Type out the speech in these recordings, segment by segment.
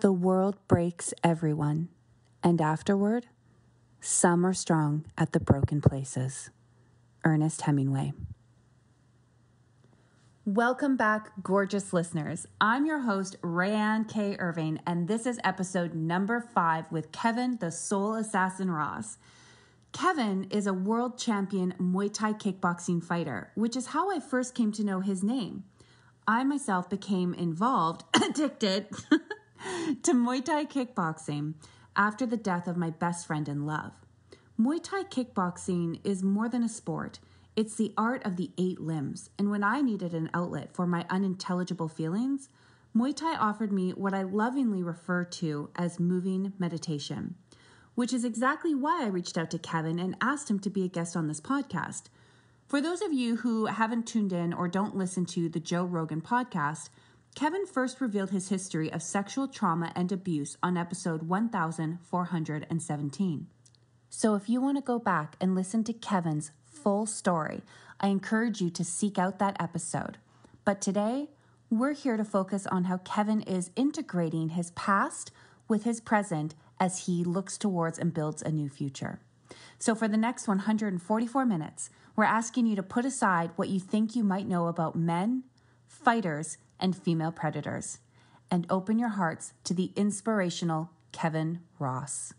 The world breaks everyone, and afterward, some are strong at the broken places. Ernest Hemingway. Welcome back, gorgeous listeners. I'm your host, Rayanne K. Irving, and this is episode number 5 with Kevin, the Soul Assassin Ross. Kevin is a world champion Muay Thai kickboxing fighter, which is how I first came to know his name. I myself became addicted to Muay Thai kickboxing after the death of my best friend in love. Muay Thai kickboxing is more than a sport. It's the art of the 8 limbs, and when I needed an outlet for my unintelligible feelings, Muay Thai offered me what I lovingly refer to as moving meditation, which is exactly why I reached out to Kevin and asked him to be a guest on this podcast. For those of you who haven't tuned in or don't listen to the Joe Rogan Podcast, Kevin first revealed his history of sexual trauma and abuse on episode 1417. So if you want to go back and listen to Kevin's full story, I encourage you to seek out that episode. But today, we're here to focus on how Kevin is integrating his past with his present as he looks towards and builds a new future. So for the next 144 minutes, we're asking you to put aside what you think you might know about men, fighters, and female predators, and open your hearts to the inspirational Kevin Ross.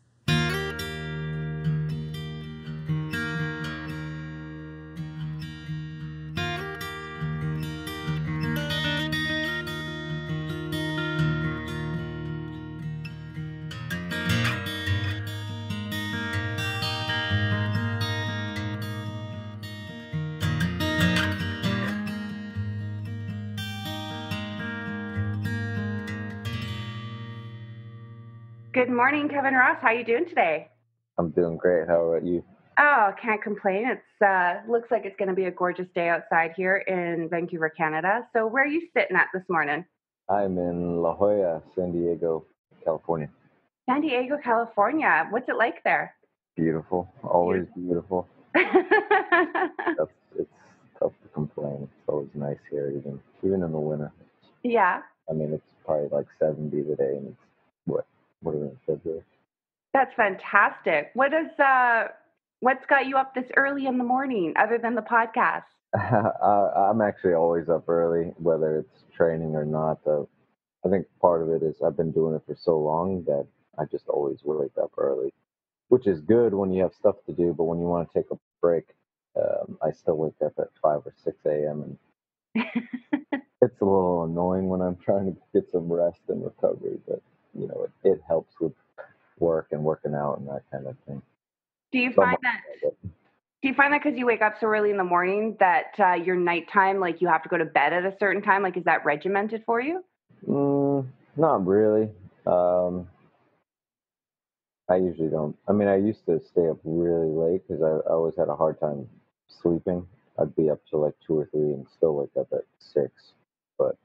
Good morning, Kevin Ross. How are you doing today? I'm doing great. How about you? Oh, can't complain. It's looks like it's going to be a gorgeous day outside here in Vancouver, Canada. So where are you sitting at this morning? I'm in La Jolla, San Diego, California. San Diego, California. What's it like there? Beautiful. Always beautiful. It's tough to complain. It's always nice here, even in the winter. Yeah. I mean, it's probably like 70 today, and it's what are we in February? That's fantastic. What's got you up this early in the morning, other than the podcast? I'm actually always up early, whether it's training or not. I think part of it is I've been doing it for so long that I just always wake up early, which is good when you have stuff to do. But when you want to take a break, I still wake up at 5 or 6 a.m. and it's a little annoying when I'm trying to get some rest and recovery. But it helps with work and working out and that kind of thing. Do you find that because you wake up so early in the morning that your nighttime, like you have to go to bed at a certain time? Like, is that regimented for you? Not really. I usually don't. I mean, I used to stay up really late because I always had a hard time sleeping. I'd be up till like 2 or 3 and still wake up at 6. But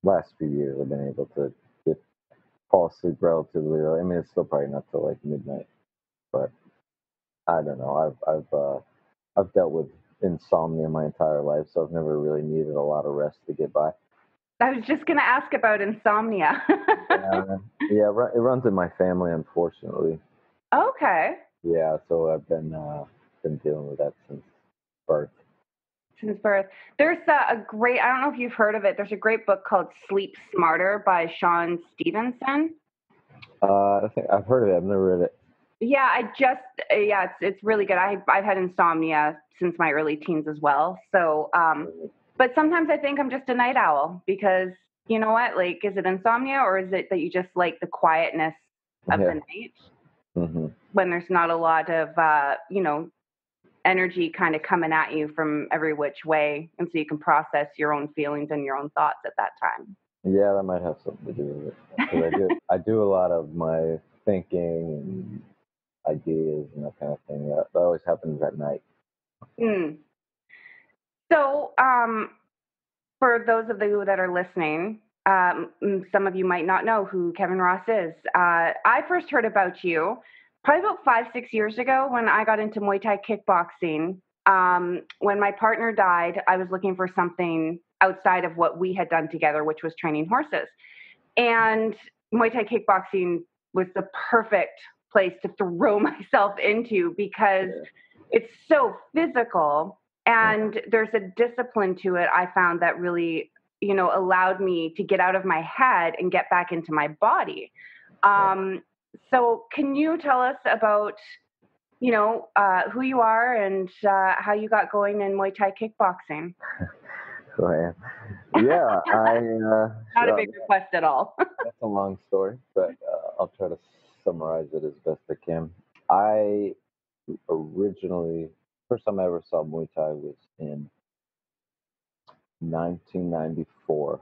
last few years, I've been able to fall asleep relatively early. I mean, it's still probably not till like midnight, but I don't know. I've dealt with insomnia my entire life, so I've never really needed a lot of rest to get by. I was just going to ask about insomnia. Yeah, it runs in my family, unfortunately. Okay. Yeah, so I've been dealing with that since birth. Since birth. There's I don't know if you've heard of it. There's a great book called Sleep Smarter by Sean Stevenson. I think I've heard of it. I've never read it. Yeah, it's really good. I've had insomnia since my early teens as well. So, but sometimes I think I'm just a night owl because you know what? Like, is it insomnia or is it that you just like the quietness of the night when there's not a lot of, energy kind of coming at you from every which way, and so you can process your own feelings and your own thoughts at that time. Yeah, that might have something to do with it. 'Cause I do a lot of my thinking and ideas and that kind of thing. That always happens at night. So, for those of you that are listening, some of you might not know who Kevin Ross is. I first heard about you probably about 5-6 years ago when I got into Muay Thai kickboxing. When my partner died, I was looking for something outside of what we had done together, which was training horses. And Muay Thai kickboxing was the perfect place to throw myself into because it's so physical and there's a discipline to it. I found that really, allowed me to get out of my head and get back into my body. So can you tell us about, who you are and how you got going in Muay Thai kickboxing? Who I am? Yeah, Not a big request at all. That's a long story, but I'll try to summarize it as best I can. I originally, first time I ever saw Muay Thai was in 1994.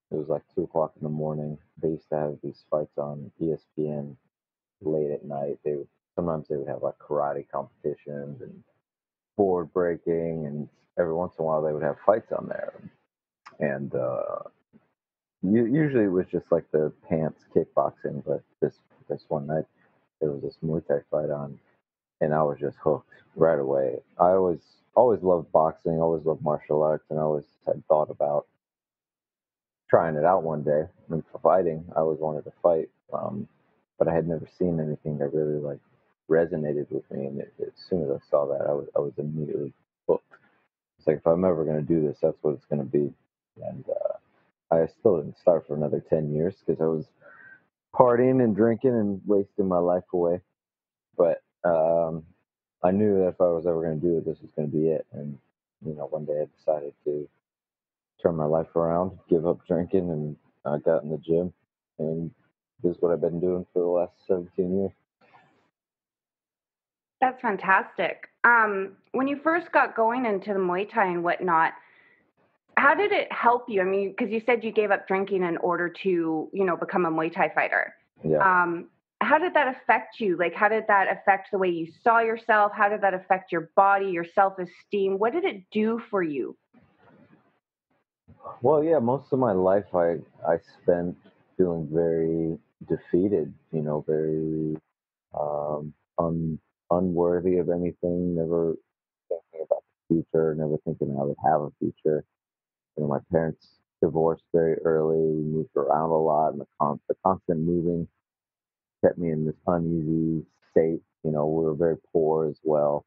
It was like 2 o'clock in the morning. They used to have these fights on ESPN late at night. Sometimes they would have like karate competitions and board breaking, and every once in a while they would have fights on there. And usually it was just like the pants kickboxing, but this one night there was this Muay Thai fight on, and I was just hooked right away. I always loved boxing, always loved martial arts, and I always had thought about trying it out one day. And for fighting, I always wanted to fight, but I had never seen anything that really like resonated with me. And as soon as I saw that, I was immediately hooked. It's like if I'm ever going to do this, that's what it's going to be. And I still didn't start for another 10 years because I was partying and drinking and wasting my life away. But I knew that if I was ever going to do it, this was going to be it. And one day I decided to turn my life around, give up drinking, and I got in the gym. And this is what I've been doing for the last 17 years. That's fantastic. When you first got going into the Muay Thai and whatnot, how did it help you? I mean, because you said you gave up drinking in order to, become a Muay Thai fighter. Yeah. How did that affect you? Like, how did that affect the way you saw yourself? How did that affect your body, your self-esteem? What did it do for you? Well, yeah, most of my life I spent feeling very defeated, very unworthy of anything, never thinking about the future, never thinking I would have a future. My parents divorced very early. We moved around a lot, and the constant moving kept me in this uneasy state. We were very poor as well.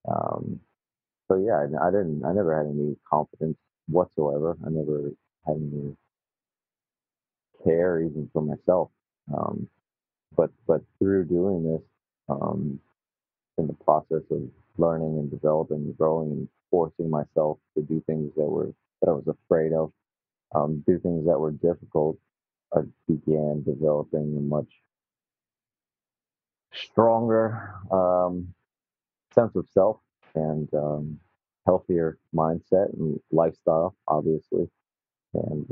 Um, so yeah, I never had any confidence whatsoever. I never had any care even for myself. Um, but through doing this, in the process of learning and developing and growing and forcing myself to do things that I was afraid of, do things that were difficult, I began developing a much stronger sense of self and healthier mindset and lifestyle, obviously. And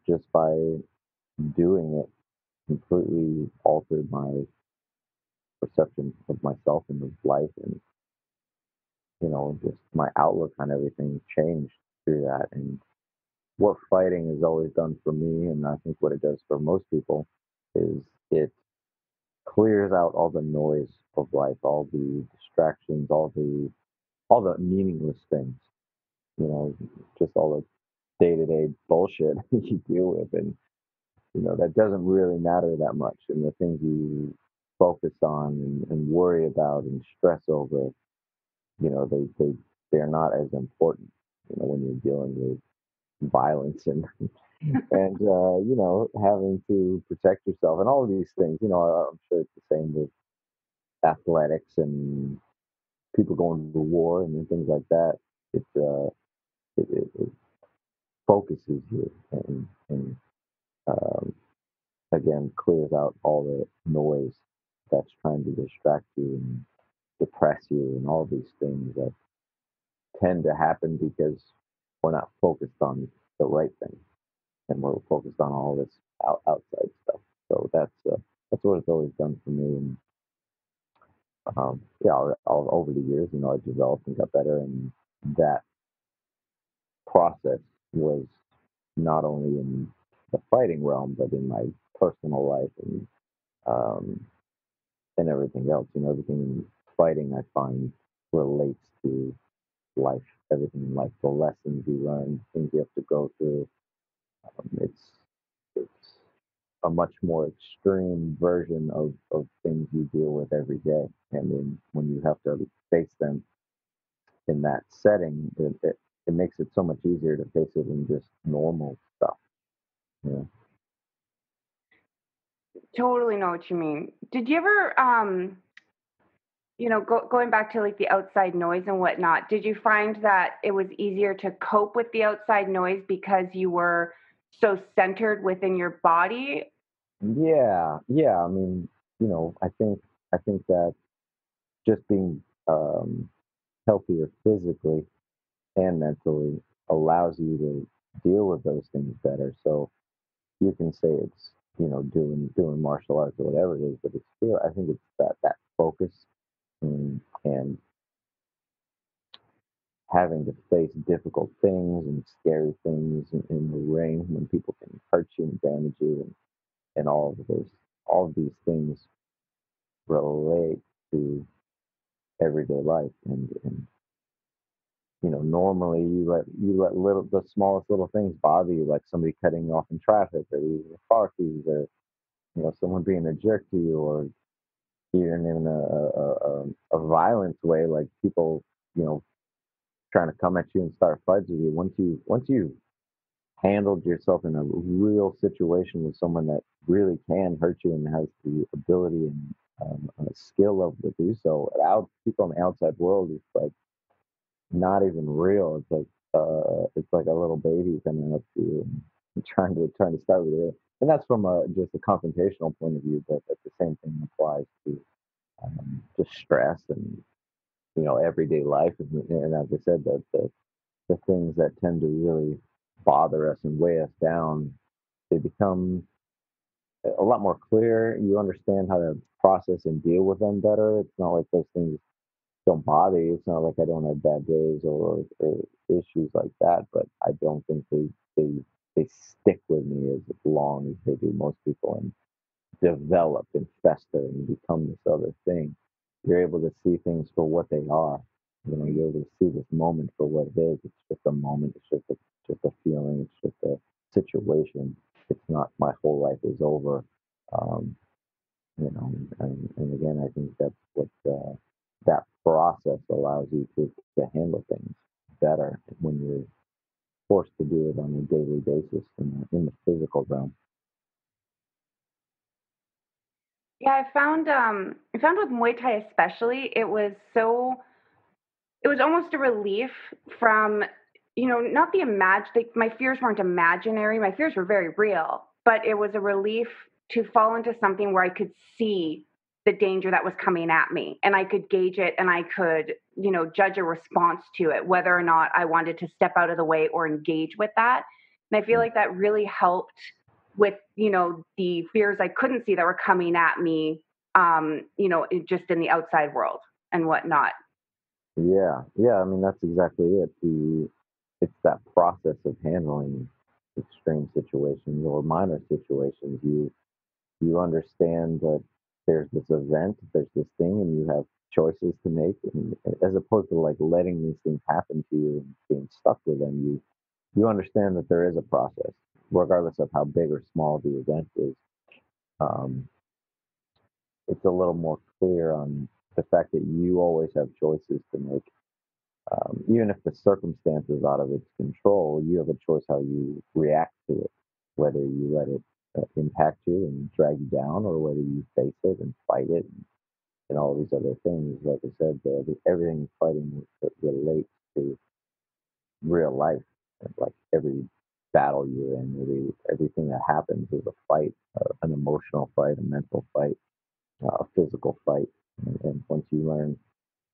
just by doing it, completely altered my perception of myself and of life, and just my outlook on everything changed through that. And what fighting has always done for me, and I think what it does for most people, is it clears out all the noise of life, all the distractions, all the meaningless things, just all the day-to-day bullshit you deal with, and that doesn't really matter that much. And the things you focus on and worry about and stress over, they're not as important, when you're dealing with violence and having to protect yourself and all of these things. I'm sure it's the same with athletics and people going to war and things like that. It focuses you and um, again clears out all the noise that's trying to distract you and depress you and all these things that tend to happen because we're not focused on the right thing and we're focused on all this outside stuff. So that's what it's always done for me. And yeah, over the years, I developed and got better, and that process was not only in the fighting realm, but in my personal life um, and everything else. Everything in fighting I find relates to life. Everything in life, the lessons you learn, things you have to go through. It's much more extreme version of things you deal with every day. And then when you have to face them in that setting, it makes it so much easier to face it than just normal stuff. Yeah. Totally know what you mean. Did you ever, going back to like the outside noise and whatnot, did you find that it was easier to cope with the outside noise because you were so centered within your body? Yeah. I mean, I think that just being healthier physically and mentally allows you to deal with those things better. So you can say it's doing martial arts or whatever it is, but it's still, I think it's that focus and having to face difficult things and scary things in the ring when people can hurt you and damage you and all of these things relate to everyday life and normally you let the smallest little things bother you, like somebody cutting you off in traffic or using your car keys or someone being a jerk to you, or even in a violent way, like people you know trying to come at you and start fights with you. Once you handled yourself in a real situation with someone that really can hurt you and has the ability and skill level to do so, people in the outside world is like not even real. It's like a little baby coming up to you and trying to start with you. And that's from just a confrontational point of view, but the same thing applies to just stress and everyday life. And as I said, the things that tend to really bother us and weigh us down, they become a lot more clear. You understand how to process and deal with them better. It's not like those things don't bother you. It's not like I don't have bad days or issues like that, but I don't think they they stick with me as long as they do most people and develop and fester and become this other thing. You're able to see things for what they are. You're able to see this moment for what it is. It's just a moment. It's just a feeling. It's just a situation. It's not my whole life is over. Um, and again, I think that's what that process allows you to handle things better when you're forced to do it on a daily basis in the physical realm. Yeah, I found with Muay Thai especially, it was almost a relief from, not like my fears weren't imaginary. My fears were very real, but it was a relief to fall into something where I could see the danger that was coming at me and I could gauge it and I could, judge a response to it, whether or not I wanted to step out of the way or engage with that. And I feel like that really helped with, the fears I couldn't see that were coming at me, just in the outside world and whatnot. Yeah. I mean, that's exactly it. It's that process of handling extreme situations or minor situations. You understand that there's this event, there's this thing, and you have choices to make. And as opposed to like letting these things happen to you and being stuck with them, you understand that there is a process, regardless of how big or small the event is. Um, it's a little more clear on the fact that you always have choices to make. Even if the circumstances out of its control, you have a choice how you react to it, whether you let it impact you and drag you down, or whether you face it and fight it and all these other things. Like I said, everything fighting that relates to real life, like every battle you're in, everything that happens is a fight, an emotional fight, a mental fight, a physical fight. And once you learn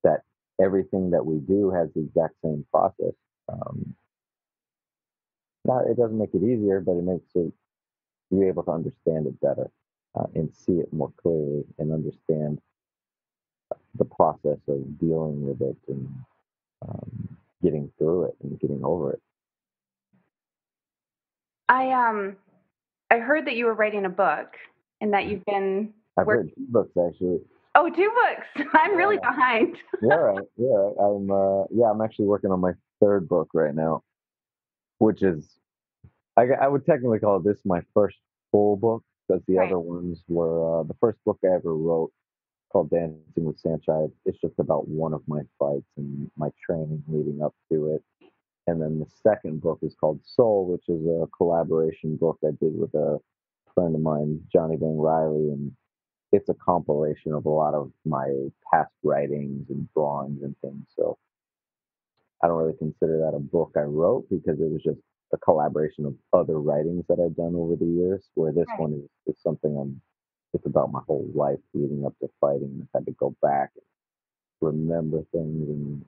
that everything that we do has the exact same process. Now, it doesn't make it easier, but it makes it you're able to understand it better and see it more clearly and understand the process of dealing with it and getting through it and getting over it. I heard that you were writing a book and that you've been I've read 2 books actually. Oh, 2 books. I'm really behind. Yeah, right. I'm actually working on my 3rd book right now, which is I would technically call this my first full book. because the Right. other ones were the first book I ever wrote called Dancing with Sanchez. It's just about one of my fights and my training leading up to it. And then the second book is called Soul, which is a collaboration book I did with a friend of mine, Johnny Van Riley, and it's a compilation of a lot of my past writings and drawings and things. So I don't really consider that a book I wrote because it was just a collaboration of other writings that I've done over the years. Where this Right. one is something it's about my whole life leading up to fighting. I've had to go back and remember things and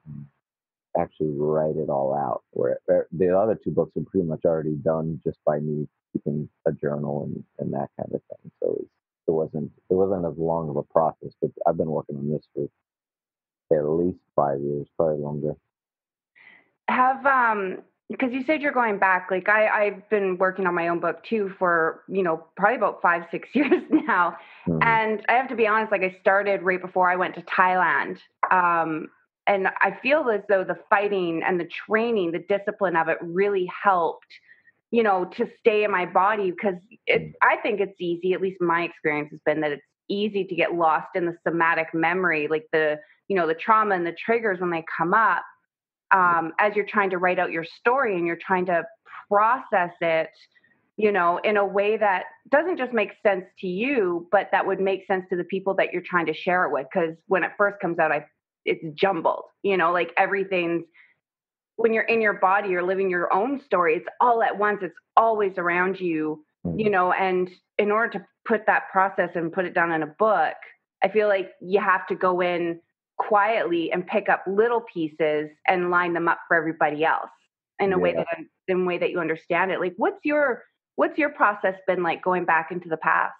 actually write it all out. Where the other two books are pretty much already done just by me keeping a journal and that kind of thing. So it wasn't as long of a process. But I've been working on this for at least 5 years, probably longer. Have because you said you're going back. Like I've been working on my own book too for probably about 5-6 years now, and I have to be honest. Like I started right before I went to Thailand, and I feel as though the fighting and the training, the discipline of it, really helped. To stay in my body because I think it's easy. At least my experience has been that it's easy to get lost in the somatic memory, like the trauma and the triggers when they come up as you're trying to write out your story and you're trying to process it, in a way that doesn't just make sense to you, but that would make sense to the people that you're trying to share it with. Because when it first comes out, it's jumbled, like everything's when you're in your body, you're living your own story. It's all at once. It's always around you, and in order to put that process and put it down in a book, I feel like you have to go in quietly and pick up little pieces and line them up for everybody else in a way that you understand it. Like, what's your process been like going back into the past?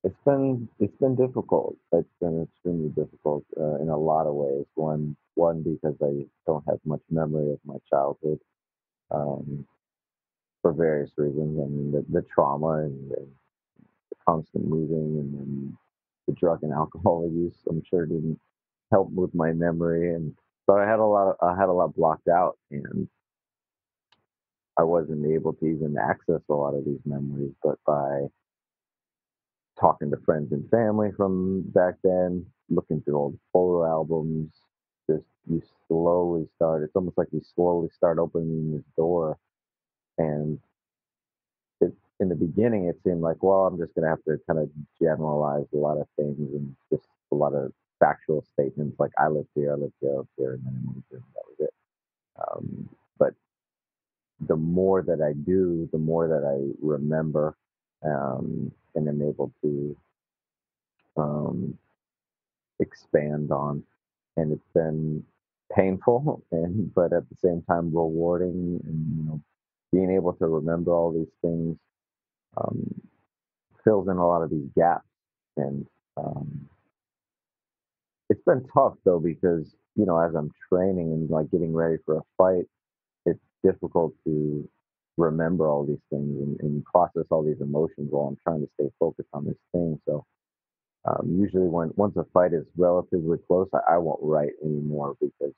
It's been difficult. It's been extremely difficult in a lot of ways. One because I don't have much memory of my childhood um, for various reasons. I mean, the trauma and the constant moving and then the drug and alcohol use, I'm sure didn't help with my memory. And so I had a lot blocked out, and I wasn't able to even access a lot of these memories. But by talking to friends and family from back then, looking through old photo albums, just you slowly start. It's almost like you slowly start opening this door, and in the beginning it seemed like, well, I'm just going to have to kind of generalize a lot of things and just a lot of factual statements like I lived here, and then I moved here, and that was it. But the more that I do, the more that I remember, and am able to um, expand on, and it's been painful, and but at the same time rewarding, and being able to remember all these things um, fills in a lot of these gaps, and um, it's been tough though because as I'm training and like getting ready for a fight, it's difficult to remember all these things and process all these emotions while I'm trying to stay focused on this thing. So usually once a fight is relatively close, I won't write anymore because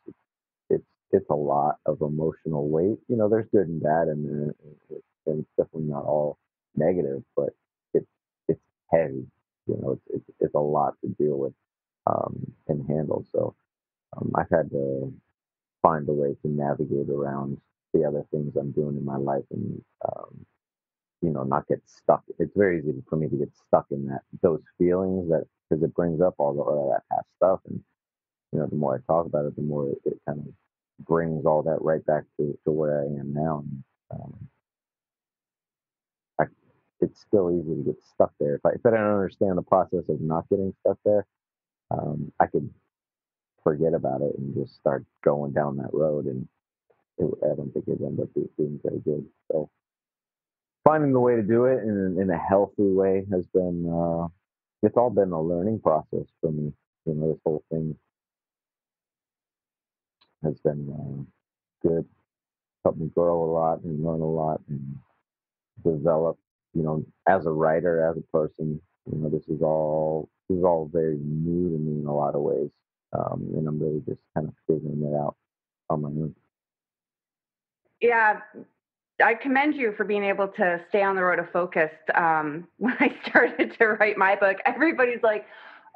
it's a lot of emotional weight. There's good and bad, and it's definitely not all negative, but it's it's heavy. It's a lot to deal with and handle. So I've had to find a way to navigate around the other things I'm doing in my life and not get stuck. It's very easy for me to get stuck in those feelings that because it brings up all that past stuff, and the more I talk about it, the more it kind of brings all that right back to where I am now. And, I, it's still easy to get stuck there. If I don't understand the process of not getting stuck there, I could forget about it and just start going down that road, and I don't think it ends up being very good. So finding the way to do it in a healthy way has been it's all been a learning process for me. This whole thing has been good, helped me grow a lot and learn a lot and develop. As a writer, as a person, this is all very new to me in a lot of ways, and I'm really just kind of figuring it out on my own. Yeah, I commend you for being able to stay on the road of focus. When I started to write my book, everybody's like,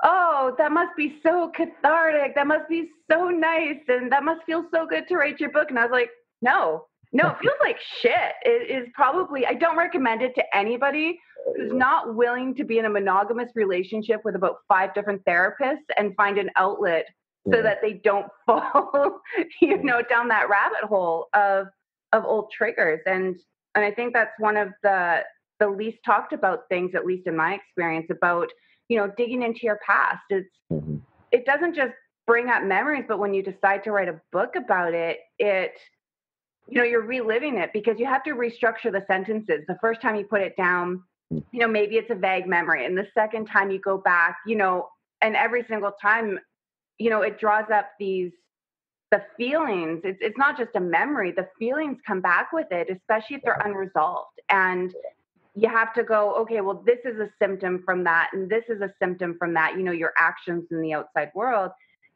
"Oh, that must be so cathartic. That must be so nice, and that must feel so good to write your book." And I was like, "No, no, it feels like shit. It is probably. I don't recommend it to anybody who's not willing to be in a monogamous relationship with about 5 different therapists and find an outlet so that they don't fall, down that rabbit hole of old triggers. And I think that's one of the least talked about things, at least in my experience, about digging into your past. It doesn't just bring up memories, but when you decide to write a book about it, you're reliving it, because you have to restructure the sentences. The first time you put it down, maybe it's a vague memory, and the second time you go back, and every single time, it draws up the feelings. It's not just a memory. The feelings come back with it, especially if they're unresolved. And you have to go, okay, well, this is a symptom from that, and this is a symptom from that, your actions in the outside world.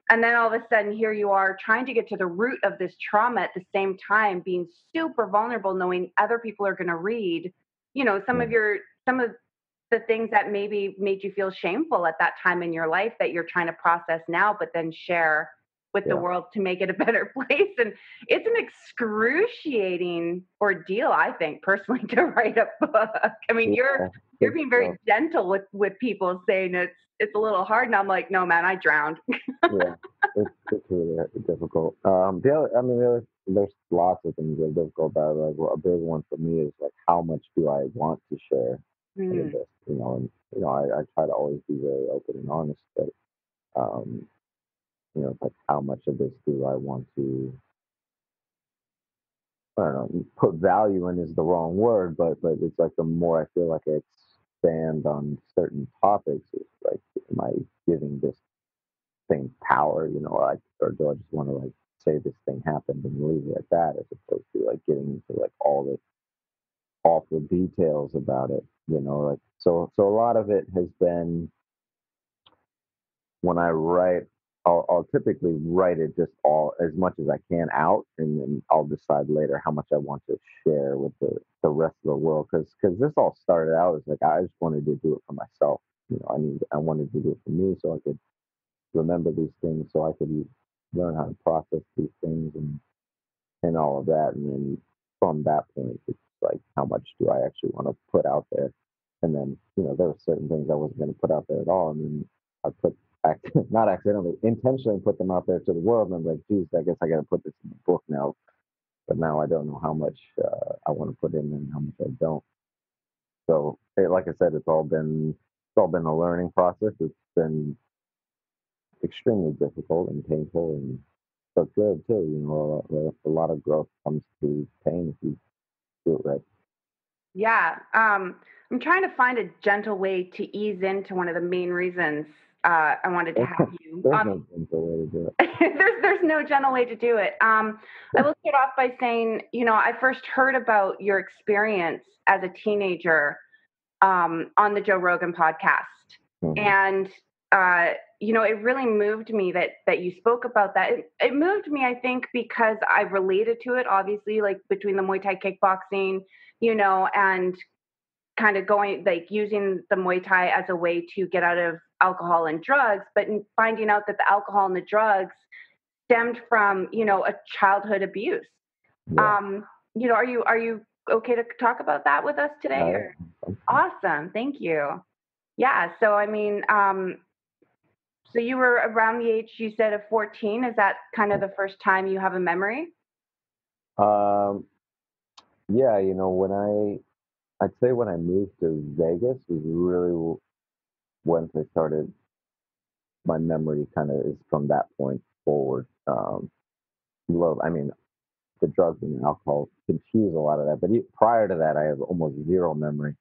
And then all of a sudden, here you are trying to get to the root of this trauma at the same time, being super vulnerable, knowing other people are going to read, some of the things that maybe made you feel shameful at that time in your life that you're trying to process now, but then share with the world to make it a better place. And it's an excruciating ordeal, I think, personally, to write a book. I mean, you're being very gentle with people, saying it's a little hard, and I'm like, no, man, I drowned. It's really difficult. There's lots of things that are difficult about it. Like, well, a big one for me is like, how much do I want to share with this? I try to always be very open and honest, but it's like, how much of this do I want to, I don't know, put value in is the wrong word, but it's like, the more I feel like I expand on certain topics, it's like, am I giving this thing power, or do I just want to like say this thing happened and leave it at that, as opposed to like getting into like all the awful details about it, like, so a lot of it has been, when I write, I'll typically write it just all as much as I can out, and then I'll decide later how much I want to share with the rest of the world. Because this all started out as like, I just wanted to do it for myself. I wanted to do it for me, so I could remember these things, so I could learn how to process these things and all of that. And then from that point, it's like, how much do I actually want to put out there? And then, there were certain things I wasn't going to put out there at all. And then I not accidentally, intentionally put them out there to the world. And I'm like, geez, I guess I got to put this in the book now. But now I don't know how much I want to put in and how much I don't. So, like I said, it's all been a learning process. It's been extremely difficult and painful, and but good too. A lot of growth comes through pain if you do it right. Yeah. I'm trying to find a gentle way to ease into one of the main reasons I wanted to have you. There's no gentle way to do it. there's no gentle way to do it. I will start off by saying, I first heard about your experience as a teenager on the Joe Rogan podcast. And it really moved me that you spoke about that. It moved me, I think, because I related to it, obviously, like between the Muay Thai kickboxing, and kind of going, like, using the Muay Thai as a way to get out of alcohol and drugs, but finding out that the alcohol and the drugs stemmed from, a childhood abuse. Yeah. Are you okay to talk about that with us today? Awesome. Thank you. Yeah. So, I mean, so you were around the age, you said, of 14. Is that kind of the first time you have a memory? Yeah, I'd say when I moved to Vegas was really once I started, my memory kind of is from that point forward. I mean, the drugs and the alcohol confuse a lot of that, but prior to that, I have almost zero memory,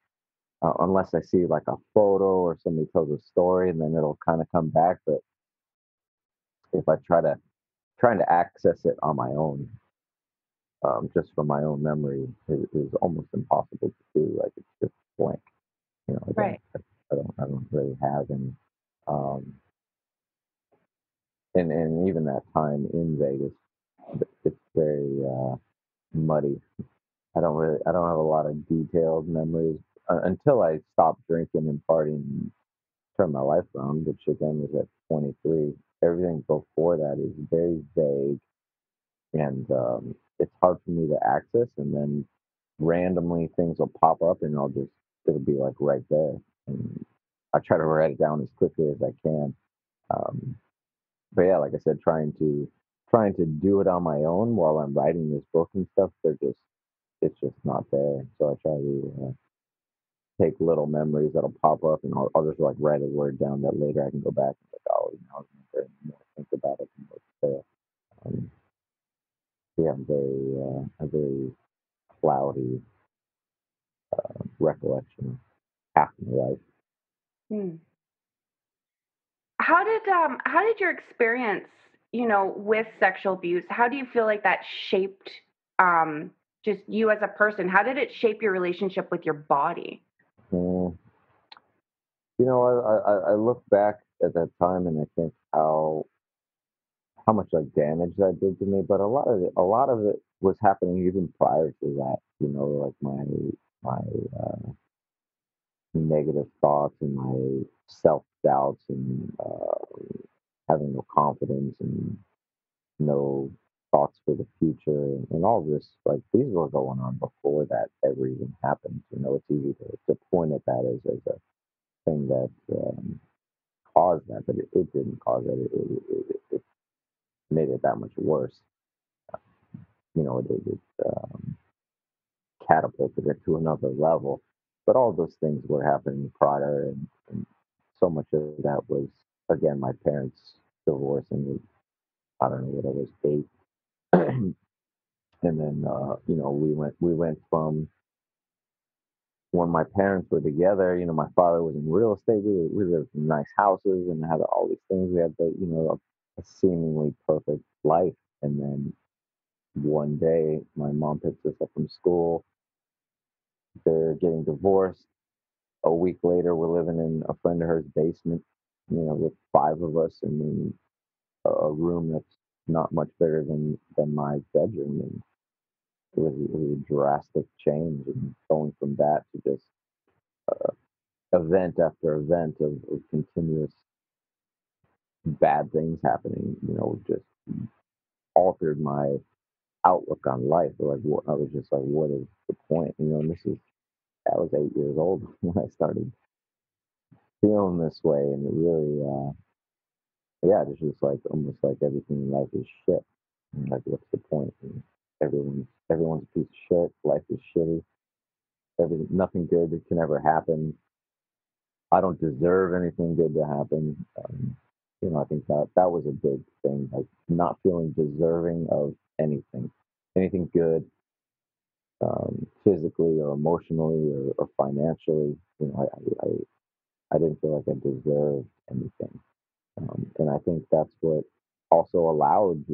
unless I see like a photo or somebody tells a story, and then it'll kind of come back. But if I trying to access it on my own, just from my own memory, is almost impossible to do. Like, it's just blank. Right. I don't really have any. Um, and even that time in Vegas, it's very muddy. I don't have a lot of detailed memories until I stopped drinking and partying and turned my life around, which again was at 23. Everything before that is very vague, and it's hard for me to access. And then randomly things will pop up, and it'll be like right there, and I try to write it down as quickly as I can. Um, but yeah, like I said, trying to do it on my own while I'm writing this book and stuff, it's just not there. So I try to take little memories that'll pop up, and I'll just like write a word down that later I can go back and like, oh, I was never more think about it and what's there. Um, yeah, a very cloudy recollection of half my life. Hmm. How did your experience, with sexual abuse, how do you feel like that shaped um just you as a person? How did it shape your relationship with your body? Mm, I look back at that time and I think how much like damage that did to me, but a lot of it was happening even prior to that. Like my negative thoughts and my self doubts and having no confidence and no thoughts for the future and all this. Like these were going on before that ever even happened. It's easy to point at that as a thing that caused that, but it didn't cause it. It made it that much worse. It catapulted it to another level. But all those things were happening prior, and so much of that was again my parents divorcing. I don't know what I was 8, and then we went from when my parents were together. My father was in real estate. We lived in nice houses and had all these things. We had a seemingly perfect life, and then one day my mom picks us up from school. They're getting divorced. A week later, we're living in a friend of hers basement, with 5 of us, and then a room that's not much bigger than my bedroom. And it was a drastic change, and going from that to just event after event of continuous bad things happening, just altered my outlook on life. Like, I was just like, what is the point? And I was 8 years old when I started feeling this way, and it really, yeah, it's just like almost like everything in life is shit. And like, what's the point? And everyone's a piece of shit. Life is shitty. Nothing good that can ever happen. I don't deserve anything good to happen. I think that was a big thing, like not feeling deserving of anything good, physically or emotionally or financially. I didn't feel like I deserved anything, and I think that's what also allowed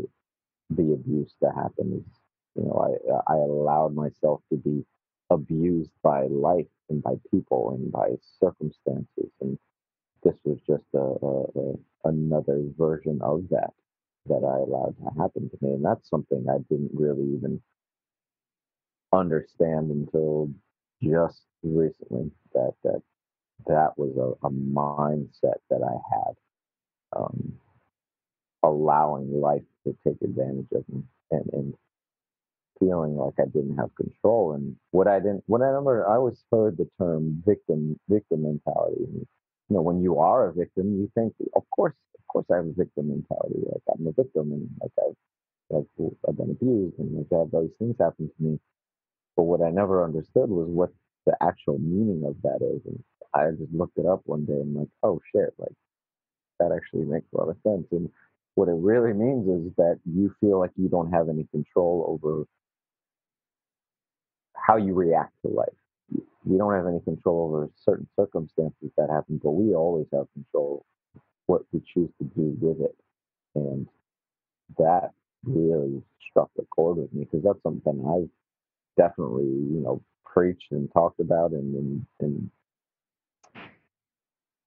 the abuse to happen. Is I allowed myself to be abused by life and by people and by circumstances, and this was just another version of that I allowed to happen to me. And that's something I didn't really even understand until just recently, that was a mindset that I had, um, allowing life to take advantage of me, and feeling like I didn't have control. And what I remember, I always heard the term victim mentality. And, when you are a victim, you think, of course, I have a victim mentality. Like, I'm a victim, and I've been abused, and like I have those things happen to me. But what I never understood was what the actual meaning of that is. And I just looked it up one day and like, oh shit, like that actually makes a lot of sense. And what it really means is that you feel like you don't have any control over how you react to life. We don't have any control over certain circumstances that happen, but we always have control what we choose to do with it. And that really struck a chord with me because that's something I've definitely, preached and talked about and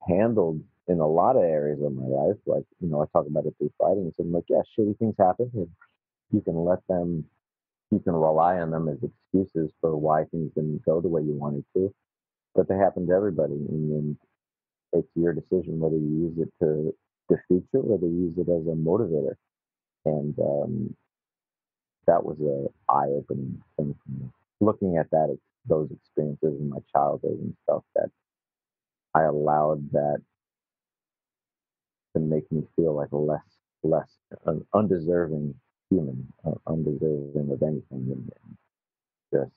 handled in a lot of areas of my life. Like, I talk about it through fighting. So I'm like, yeah, shitty things happen, and you can let them you can rely on them as excuses for why things didn't go the way you wanted to, but they happen to everybody. And it's your decision whether you use it to defeat you or whether you use it as a motivator. And that was a eye-opening thing for me. Looking at those experiences in my childhood and stuff, that I allowed that to make me feel like a less an undeserving human, undeserving of anything, and just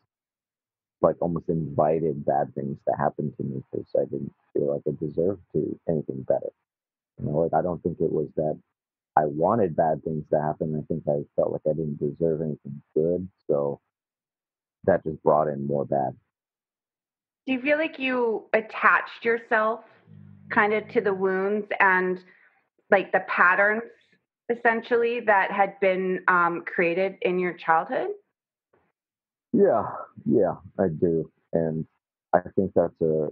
like almost invited bad things to happen to me because I didn't feel like I deserved to anything better. Like I don't think it was that I wanted bad things to happen. I think I felt like I didn't deserve anything good, so that just brought in more bad. Do you feel like you attached yourself kind of to the wounds and like the patterns essentially that had been created in your childhood? Yeah, I do, and I think that's a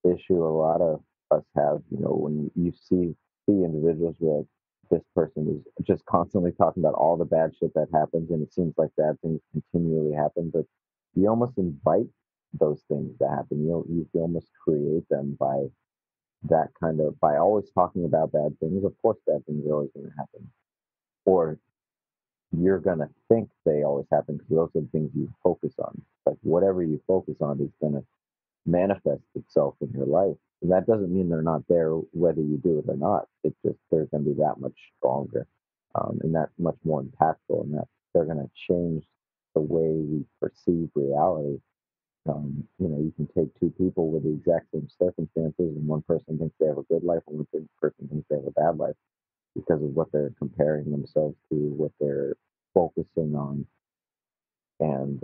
issue a lot of us have. When you see individuals where this person is just constantly talking about all the bad shit that happens, and it seems like bad things continually happen, but you almost invite those things to happen. You almost create them by by always talking about bad things. Of course, bad things are always going to happen, or you're going to think they always happen because those are the things you focus on. Like whatever you focus on is going to manifest itself in your life. And that doesn't mean they're not there whether you do it or not. It's just they're going to be that much stronger, and that much more impactful, and that they're going to change the way we perceive reality. You can take two people with the exact same circumstances, and one person thinks they have a good life, and one person thinks they have a bad life because of what they're comparing themselves to, what they're focusing on. And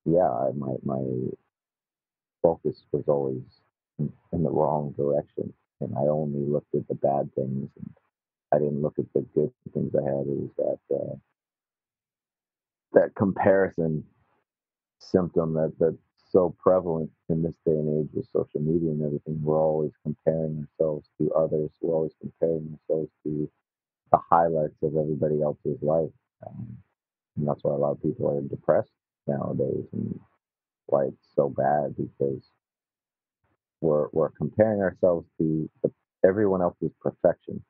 yeah, my focus was always in the wrong direction, and I only looked at the bad things, and I didn't look at the good things I had. It was that comparison symptom that's so prevalent in this day and age with social media and everything. We're always comparing ourselves to others. We're always comparing ourselves to the highlights of everybody else's life. And that's why a lot of people are depressed nowadays, and why it's so bad, because we're comparing ourselves to everyone else's perfection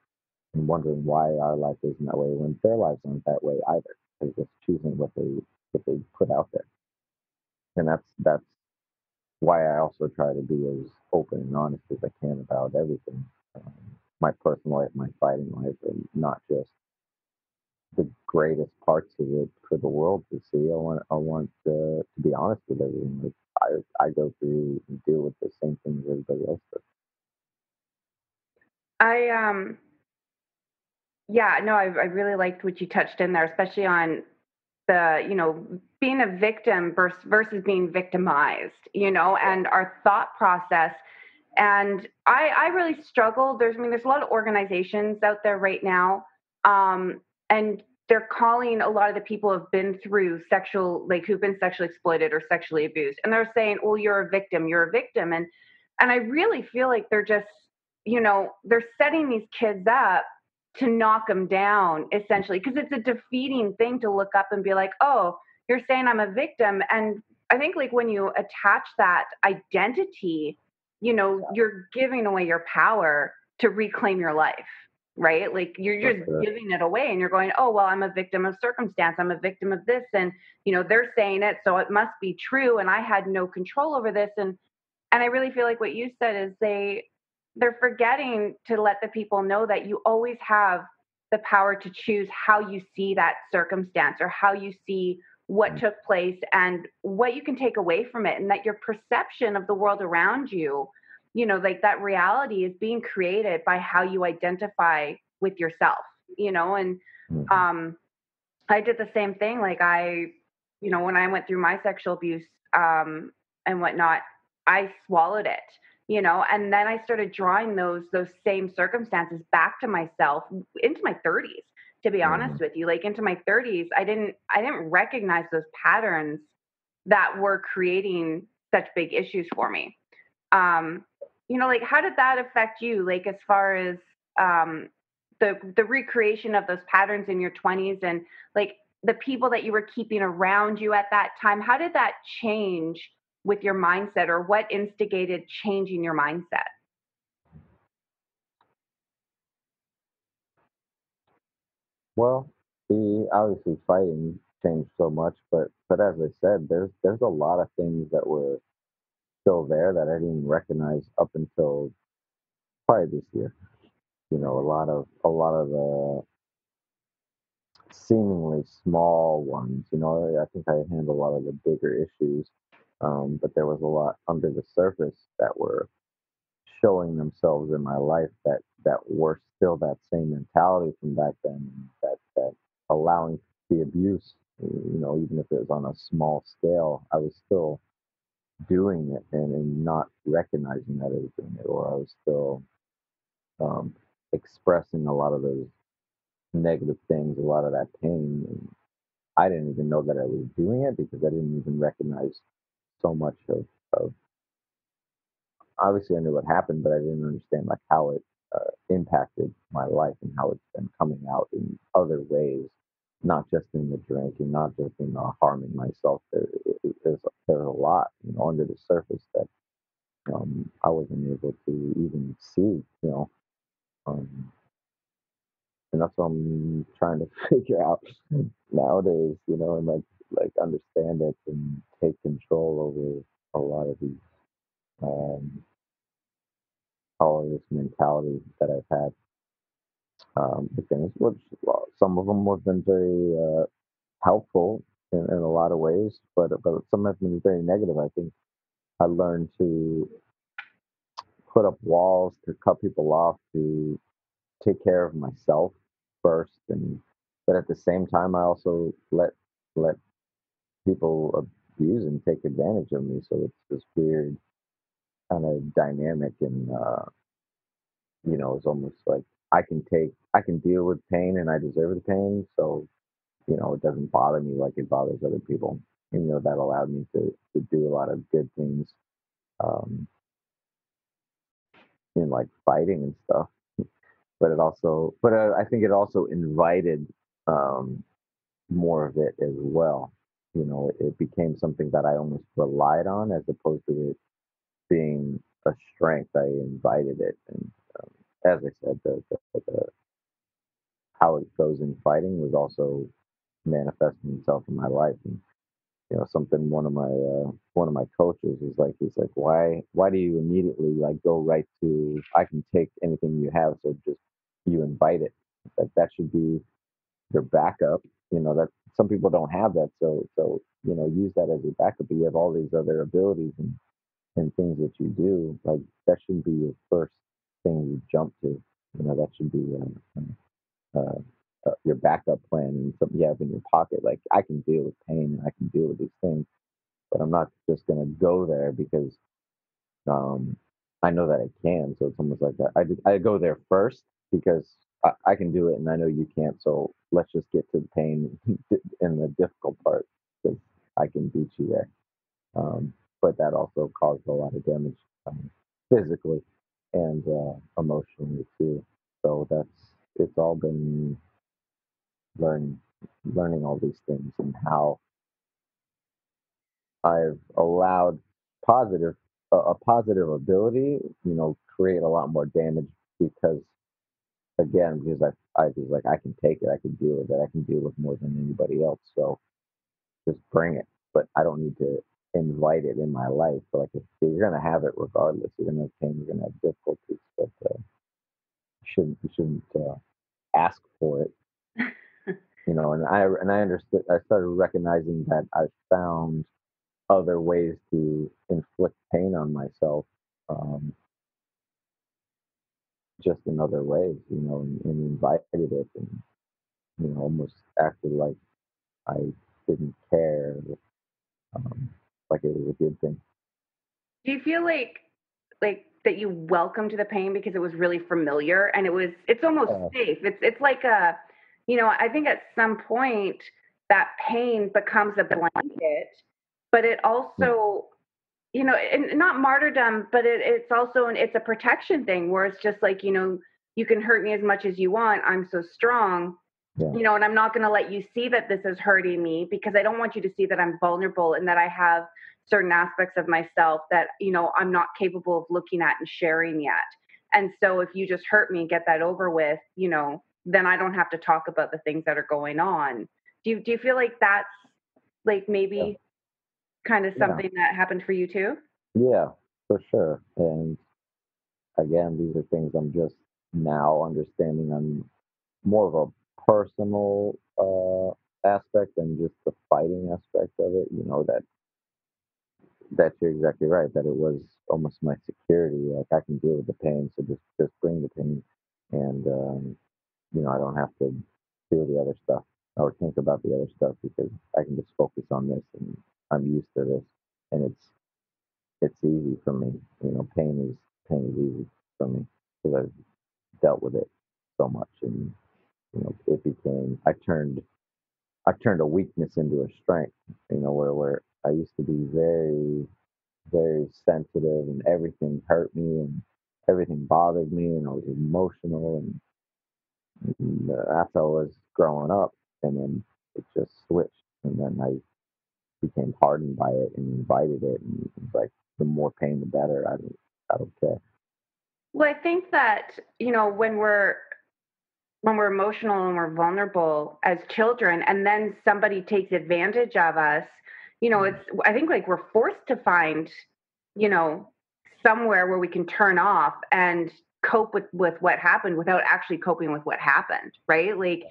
and wondering why our life isn't that way when their lives aren't that way either. They're just choosing what they put out there, and that's why I also try to be as open and honest as I can about everything, um, my personal life, my fighting life, and not just the greatest parts of it for the world to see. I want to be honest with everyone. Like I go through and deal with the same things everybody else does. I Yeah, no, I really liked what you touched in there, especially on the, being a victim versus being victimized, and our thought process. And I really struggle. There's a lot of organizations out there right now, and they're calling a lot of the people who've been through who've been sexually exploited or sexually abused, and they're saying, "Well, you're a victim," and I really feel like they're just, they're setting these kids up to knock them down, essentially, because it's a defeating thing to look up and be like, "Oh, you're saying I'm a victim," and I think like when you attach that identity, you're giving away your power to reclaim your life, right? Like you're just giving it away and you're going, "Oh, well, I'm a victim of circumstance. I'm a victim of this." And, they're saying it, so it must be true. And I had no control over this. And I really feel like what you said is they're forgetting to let the people know that you always have the power to choose how you see that circumstance or how you see what took place and what you can take away from it, and that your perception of the world around you, like that reality is being created by how you identify with yourself, and I did the same thing. Like when I went through my sexual abuse and whatnot, I swallowed it, and then I started drawing those same circumstances back to myself into my 30s. To be honest with you, like into my 30s, I didn't recognize those patterns that were creating such big issues for me. Like how did that affect you? Like as far as the recreation of those patterns in your 20s, and like the people that you were keeping around you at that time, how did that change with your mindset, or what instigated changing your mindset? Well, the obviously fighting changed so much, but as I said, there's a lot of things that were still there that I didn't recognize up until probably this year. You know, a lot of the seemingly small ones. You know, I think I handled a lot of the bigger issues, but there was a lot under the surface that were showing themselves in my life that were still that same mentality from back then. That allowing the abuse, you know, even if it was on a small scale, I was still doing it and not recognizing that I was doing it, or I was still um, expressing a lot of those negative things, a lot of that pain. And I didn't even know that I was doing it because I didn't even recognize so much of obviously I knew what happened, but I didn't understand like how it impacted my life and how it's been coming out in other ways, not just in the drinking, not just in harming myself. There's a lot, you know, under the surface that I wasn't able to even see, you know, um, and that's what I'm trying to figure out nowadays, you know, and like understand it and take control over a lot of these um, all of this mentality that I've had. The things, which well, some of them have been very helpful in a lot of ways, but some have been very negative. I think I learned to put up walls, to cut people off, to take care of myself first, and but at the same time, I also let people abuse and take advantage of me. So it's this weird kind of dynamic, and you know, it's almost like I can deal with pain, and I deserve the pain. So you know, it doesn't bother me like it bothers other people. And, you know, that allowed me to do a lot of good things um, in like fighting and stuff. But it also, but I think it also invited um, more of it as well. You know, it became something that I almost relied on as opposed to it being a strength. I invited it, and as I said, the how it goes in fighting was also manifesting itself in my life. And you know, something one of my coaches is like, he's like, why do you immediately like go right to I can take anything you have, so just you invite it. That should be your backup. You know, that some people don't have that, so you know, use that as your backup. But you have all these other abilities and things that you do. Like that shouldn't be your first thing you jump to. You know, that should be your backup plan and something you have in your pocket. Like I can deal with pain and I can deal with these things, but I'm not just going to go there because um, I know that I can. So it's almost like that. I go there first because I can do it and I know you can't. So let's just get to the pain and the difficult part because I can beat you there. But that also caused a lot of damage physically and emotionally too. So it's all been learning learning all these things and how I've allowed positive a positive ability, you know, create a lot more damage because again, because I was like I can take it, I can deal with it, I can deal with more than anybody else. So just bring it. But I don't need to invite it in my life. So like if you're gonna have it regardless. You're gonna have pain, you're gonna have difficulties, but you shouldn't ask for it. You know, and I understood. I started recognizing that I found other ways to inflict pain on myself, um, just in other ways, you know, and invited it and, you know, almost acted like I didn't care, um, like it was a good thing. Do you feel like that you welcomed the pain because it was really familiar and it's almost Uh, safe. It's like a, you know, I think at some point that pain becomes a blanket, but it mm, also, you know, and not martyrdom, but it's also it's a protection thing where it's just like, you know, you can hurt me as much as you want. I'm so strong. you know, and I'm not going to let you see that this is hurting me, because I don't want you to see that I'm vulnerable and that I have certain aspects of myself that, you know, I'm not capable of looking at and sharing yet. And so if you just hurt me and get that over with, you know, then I don't have to talk about the things that are going on. Do you feel like that's like maybe kind of something that happened for you too? Yeah, for sure. And again, these are things I'm just now understanding on more of a personal aspect than just the fighting aspect of it. You know, that you're exactly right, that it was almost my security. Like, I can deal with the pain, so just bring the pain, and you know, I don't have to do the other stuff or think about the other stuff, because I can just focus on this, and I'm used to this, and it's easy for me. You know, pain is easy for me because I've dealt with it so much, and you know, I turned a weakness into a strength. You know, where I used to be very, very sensitive, and everything hurt me, and everything bothered me, and I was emotional, and that's how I was growing up. And then it just switched, and then I became hardened by it and invited it, and it's like, the more pain, the better. I don't care. Well, I think that, you know, when we're emotional and we're vulnerable as children, and then somebody takes advantage of us, you know, I think like we're forced to find, you know, somewhere where we can turn off and cope with what happened without actually coping with what happened, right? Like,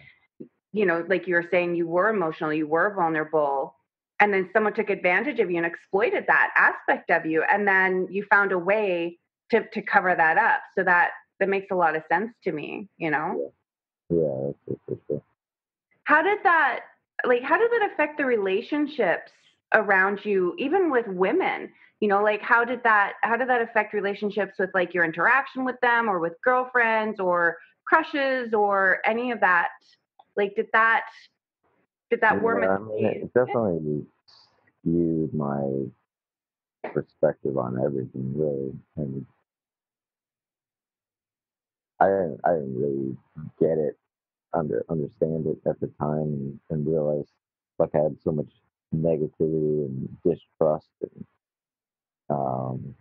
you know, like you were saying, you were emotional, you were vulnerable, and then someone took advantage of you and exploited that aspect of you, and then you found a way to cover that up. So that makes a lot of sense to me, you know. Yeah, that's for sure. How did that, like, how did that affect the relationships around you, even with women? You know, like, how did that affect relationships with like your interaction with them, or with girlfriends or crushes or any of that? Like, did that warm Yeah, a I mean, it definitely skewed my perspective on everything, really. And I didn't really get it, understand it at the time, and realize, like, I had so much negativity and distrust, and um,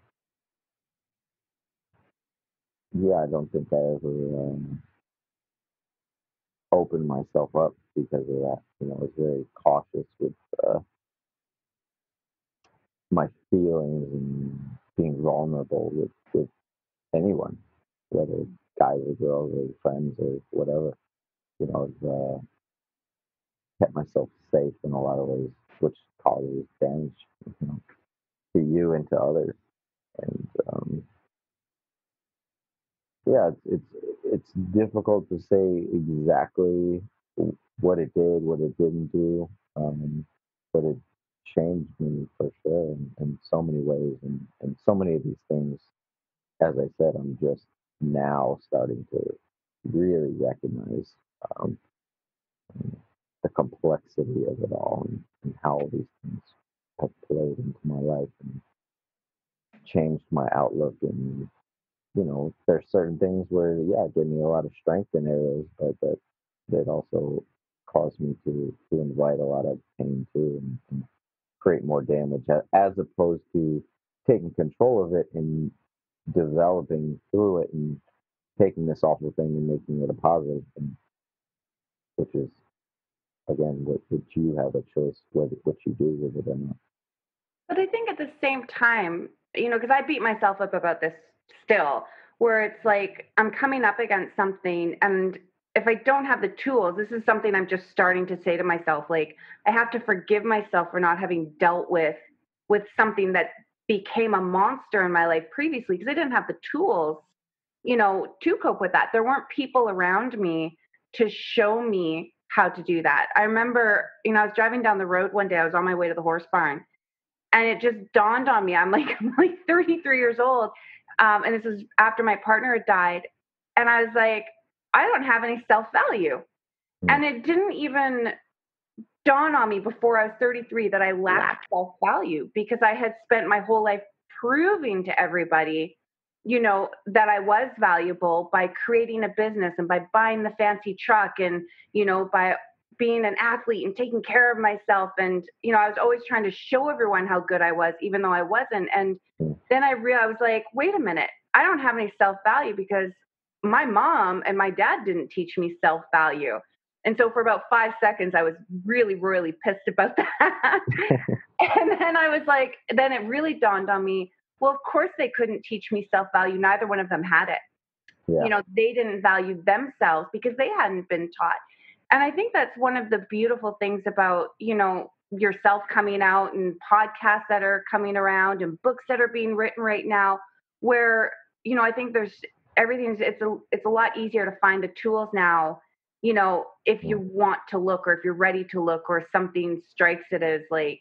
yeah, I don't think I ever opened myself up because of that. You know, I was very cautious with my feelings and being vulnerable with anyone, whether it's guys or girls or friends or whatever. You know, I've kept myself safe in a lot of ways, which causes damage, you know, to you and to others. And yeah, it's difficult to say exactly what it did, what it didn't do, but it changed me for sure in so many ways, and so many of these things, as I said, I'm just now starting to really recognize um, the complexity of it all, and how all these things have played into my life and changed my outlook. And you know, there's certain things where, yeah, it gave me a lot of strength in areas, but that also caused me to invite a lot of pain too, and create more damage, as opposed to taking control of it and developing through it, and taking this awful thing and making it a positive thing, which is, again, what you have a choice whether what you do with it or not. But I think at the same time, you know, because I beat myself up about this still, where it's like I'm coming up against something, and if I don't have the tools, this is something I'm just starting to say to myself, like, I have to forgive myself for not having dealt with something that became a monster in my life previously, because I didn't have the tools, you know, to cope with that. There weren't people around me to show me how to do that. I remember, you know, I was driving down the road one day, I was on my way to the horse barn, and it just dawned on me. I'm like 33 years old, and this is after my partner had died, and I was like, I don't have any self value, Mm. and it didn't even dawn on me before I was 33 that I lacked self value, because I had spent my whole life proving to everybody that I was valuable by creating a business and by buying the fancy truck and, by being an athlete and taking care of myself. And, I was always trying to show everyone how good I was, even though I wasn't. And then I realized, I was like, wait a minute, I don't have any self-value because my mom and my dad didn't teach me self-value. And so for about 5 seconds, I was really, really pissed about that. And then I was like, then it really dawned on me, well, of course they couldn't teach me self-value. Neither one of them had it. Yeah. They didn't value themselves because they hadn't been taught. And I think that's one of the beautiful things about, yourself coming out and podcasts that are coming around and books that are being written right now, where, I think there's it's a lot easier to find the tools now, if you want to look or if you're ready to look or something strikes it as like,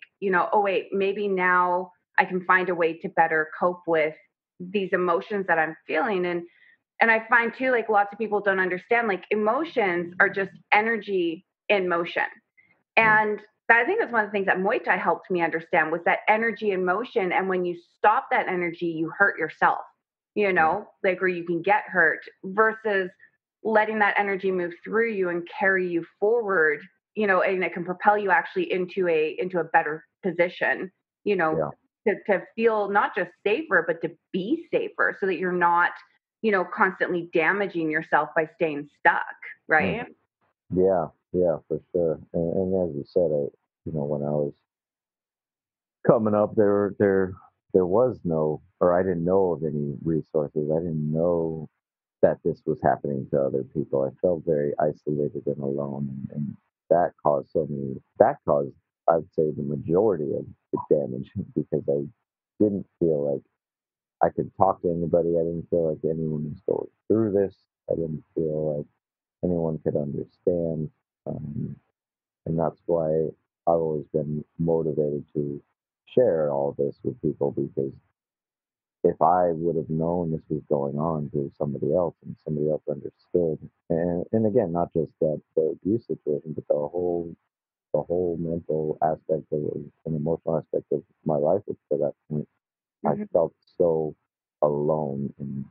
oh, wait, maybe now I can find a way to better cope with these emotions that I'm feeling. And I find too, like lots of people don't understand, like emotions are just energy in motion. And I think that's one of the things that Muay Thai helped me understand was that energy in motion. And when you stop that energy, you hurt yourself, like where you can get hurt versus letting that energy move through you and carry you forward, and it can propel you actually into a better position, to feel not just safer, but to be safer so that you're not, constantly damaging yourself by staying stuck. Right. Yeah, for sure. And as you said, when I was coming up, there was no, or I didn't know of any resources. I didn't know that this was happening to other people. I felt very isolated and alone, and that caused, I'd say, the majority of the damage because I didn't feel like I could talk to anybody. I didn't feel like anyone was going through this. I didn't feel like anyone could understand. And that's why I've always been motivated to share all this with people because if I would have known this was going on to somebody else and somebody else understood, and again, not just the abuse situation, but the whole mental aspect of it and emotional aspect of my life up to that point, I felt so alone and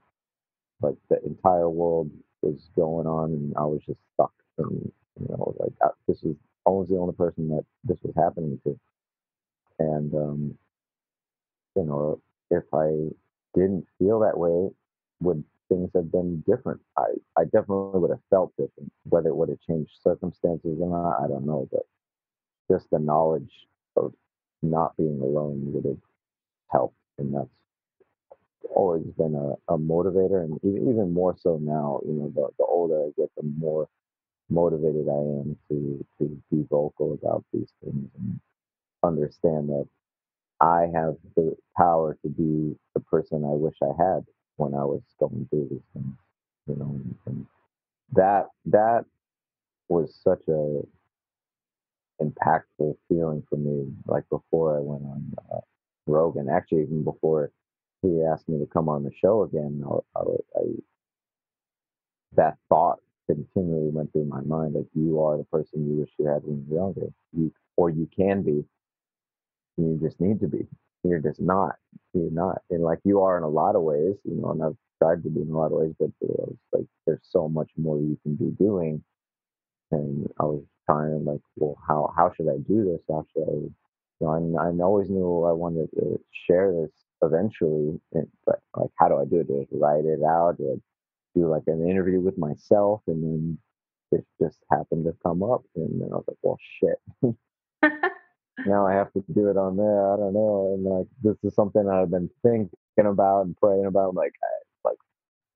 like the entire world was going on and I was just stuck. And like this was I was the only person that this was happening to. And you know, if I didn't feel that way, would things have been different? I definitely would have felt different. Whether it would have changed circumstances or not, I don't know. But just the knowledge of not being alone would have helped. And that's always been a motivator. And even more so now, the older I get, the more motivated I am to be vocal about these things and understand that I have the power to be the person I wish I had when I was going through these things, and that was such a impactful feeling for me. Like before I went on Rogan, actually even before he asked me to come on the show again, that thought continually went through my mind. Like you are the person you wish you had when you were younger, or you can be. You just need to be. You're just not. You're not. And like you are in a lot of ways, and I've tried to be in a lot of ways, but it's like there's so much more you can be doing. And I was trying like, well, how should I do this? How should I? I always knew I wanted to share this eventually, but like, how do I do it? Do I write it out? Do I do like an interview with myself? And then it just happened to come up, and then I was like, well, shit. Now I have to do it on there. I don't know. And like, this is something I've been thinking about and praying about. I'm like,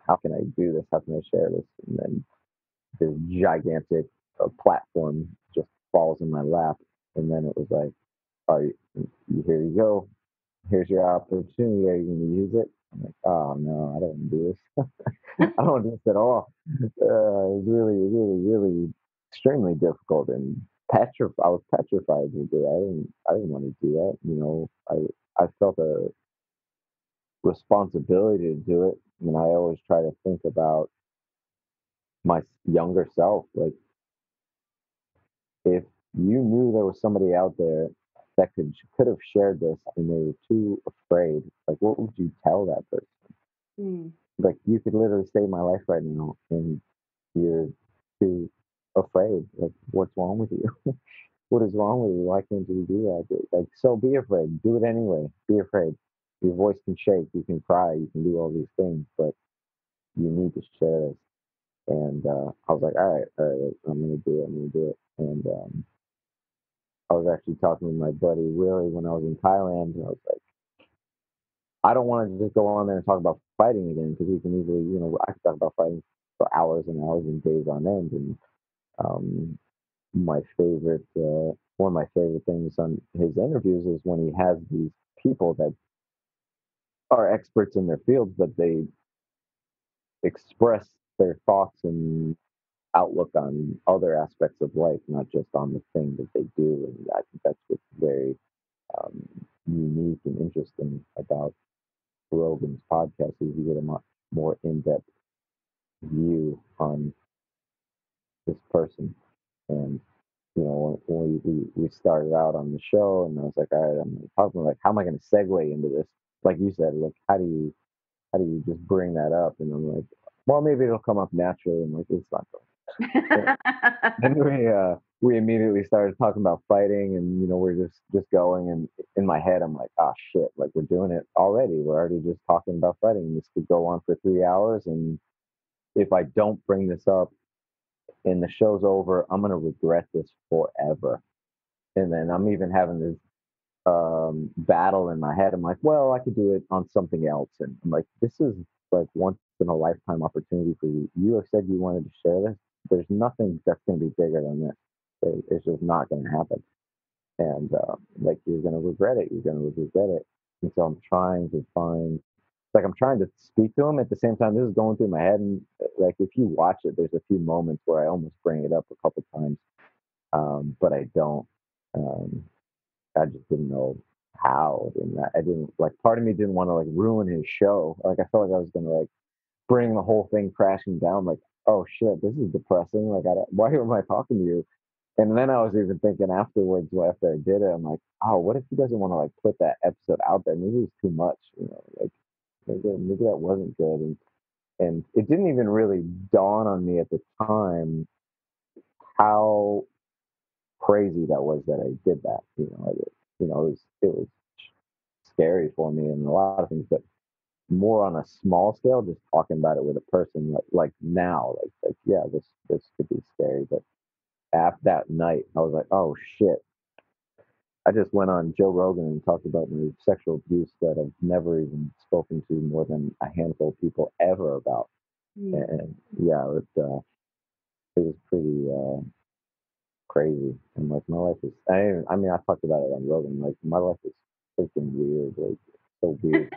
how can I do this? How can I share this? And then this gigantic platform just falls in my lap. And then it was like, all right, here you go. Here's your opportunity. Are you going to use it? I'm like, oh no, I don't want to do this. I don't want to do this at all. It was really, really, really extremely difficult and petrified. I was petrified to do it. I didn't want to do that. I felt a responsibility to do it, and I always try to think about my younger self. Like, if you knew there was somebody out there that could have shared this, and they were too afraid, like, what would you tell that person? Like, you could literally save my life right now, and you're too afraid. Like, what's wrong with you? What is wrong with you? Why can't you do that? Like, so be afraid. Do it anyway. Be afraid. Your voice can shake. You can cry. You can do all these things, but you need to share this. And I was like, all right, I'm gonna do it. I'm gonna do it. And I was actually talking with my buddy Willie when I was in Thailand, and I was like, I don't want to just go on there and talk about fighting again, because we can easily, I could talk about fighting for hours and hours and days on end. And um, my favorite, one of my favorite things on his interviews is when he has these people that are experts in their fields, but they express their thoughts and outlook on other aspects of life, not just on the thing that they do. And I think that's what's very um, unique and interesting about Rogan's podcast, is you get a much more in-depth view on this person. And when we started out on the show, and I was like, all right, I'm talking, like, how am I going to segue into this? Like you said, like, how do you just bring that up? And I'm like, well, maybe it'll come up naturally. I'm like, it's not going. Then we immediately started talking about fighting, and we're just going. And in my head, I'm like, oh shit, like, we're doing it already. We're already just talking about fighting. This could go on for 3 hours, and if I don't bring this up and the show's over, I'm gonna regret this forever. And then I'm even having this battle in my head. I'm like, well, I could do it on something else. And I'm like, this is like once in a lifetime opportunity for you. You have said you wanted to share this. There's nothing that's going to be bigger than this. It's just not going to happen. And like, you're going to regret it. You're going to regret it. And so I'm trying to find, like, I'm trying to speak to him at the same time. This is going through my head. And like, if you watch it, there's a few moments where I almost bring it up a couple times, but I don't. Um, I just didn't know how, and I didn't, like, part of me didn't want to, like, ruin his show. Like, I felt like I was gonna, like, bring the whole thing crashing down. Like, oh shit, this is depressing. Like, why am I talking to you? And then I was even thinking afterwards, after I did it, I'm like, oh, what if he doesn't want to, like, put that episode out there? Maybe it's too much, like, maybe that wasn't good. And it didn't even really dawn on me at the time how crazy that was that I did that. It was scary for me and a lot of things, but more on a small scale, just talking about it with a person, like now, like, yeah, this could be scary. But after that night, I was like, oh shit. I just went on Joe Rogan and talked about my sexual abuse that I've never even spoken to more than a handful of people ever about. And yeah, it was pretty crazy. And like, my life is, I mean, I talked about it on Rogan. Like, my life is freaking weird. Like, so weird.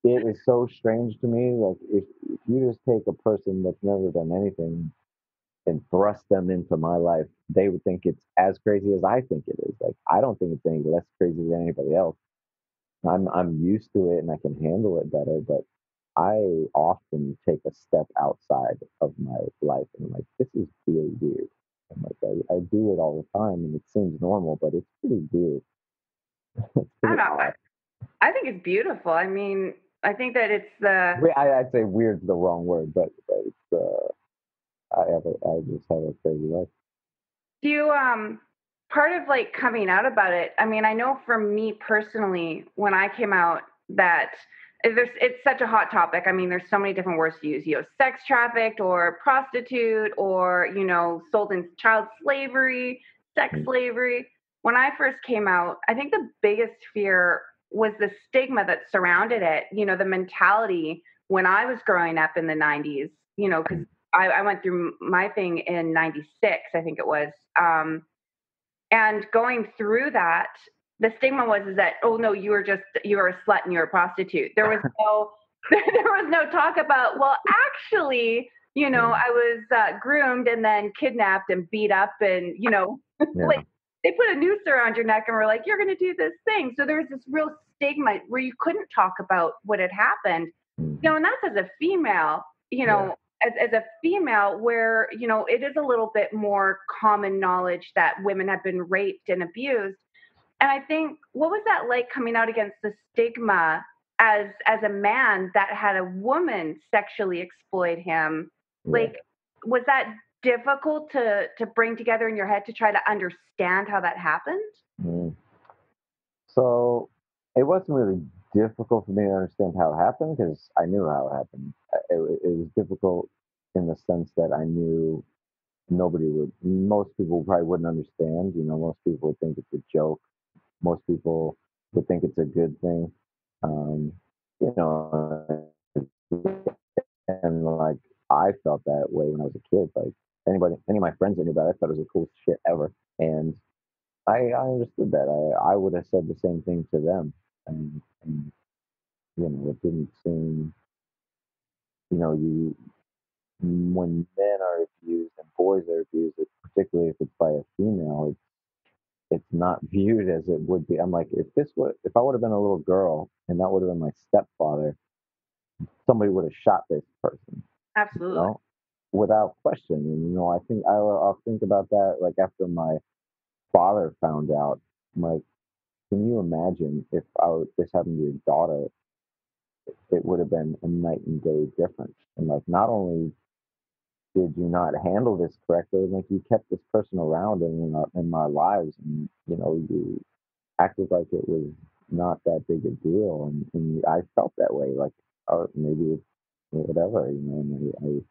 It is so strange to me. Like, if you just take a person that's never done anything and thrust them into my life, they would think it's as crazy as I think it is. Like, I don't think it's any less crazy than anybody else. I'm used to it and I can handle it better, but I often take a step outside of my life and I'm like, this is really weird. I'm like, I do it all the time and it seems normal, but it's pretty weird. It's I don't pretty know. odd. I think it's beautiful. I mean, I think that it's the. I'd say weird's the wrong word, but it's I just have a crazy life. Do you part of like coming out about it? I mean, I know for me personally, when I came out, that it's such a hot topic. I mean, there's so many different words to use. Sex trafficked or prostitute or sold in child slavery, sex slavery. When I first came out, I think the biggest fear was the stigma that surrounded it. The mentality when I was growing up in the 90s. Because I went through my thing in 96, I think it was. And going through that, the stigma is that, oh no, you were a slut and you're a prostitute. There was no talk about, well, actually, I was groomed and then kidnapped and beat up and, like, they put a noose around your neck and were like, you're going to do this thing. So there was this real stigma where you couldn't talk about what had happened, and that's as a female, as a female, where, it is a little bit more common knowledge that women have been raped and abused. And I think, what was that like coming out against the stigma as a man that had a woman sexually exploit him. Like, was that difficult to bring together in your head to try to understand how that happened? Mm. So it wasn't really difficult for me to understand how it happened because I knew how it happened. It was difficult in the sense that I knew most people probably wouldn't understand. Most people would think it's a joke. Most people would think it's a good thing. Um, you know, and like I felt that way when I was a kid. Like any of my friends that knew about it, I thought it was the coolest shit ever. And I understood that. I would have said the same thing to them. And it didn't seem, you when men are abused and boys are abused, particularly if it's by a female, it's not viewed as it would be. I'm like, if I would have been a little girl and that would have been my stepfather, somebody would have shot this person, Absolutely. Without question. And I think I'll think about that like after my father found out. I'm like, can you imagine if this happened to your daughter? It would have been a night and day difference. And like, not only did you not handle this correctly, like you kept this person around in our lives, and you acted like it was not that big a deal, and I felt that way, like, oh, maybe it's whatever, and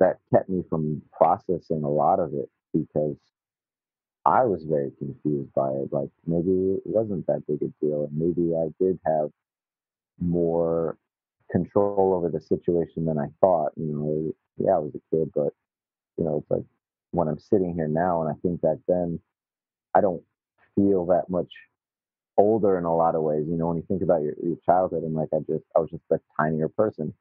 that kept me from processing a lot of it because I was very confused by it. Like maybe it wasn't that big a deal, and maybe I did have more control over the situation than I thought. Yeah, I was a kid, but it's like when I'm sitting here now and I think back then, I don't feel that much older in a lot of ways. When you think about your childhood, and like I was just a tinier person.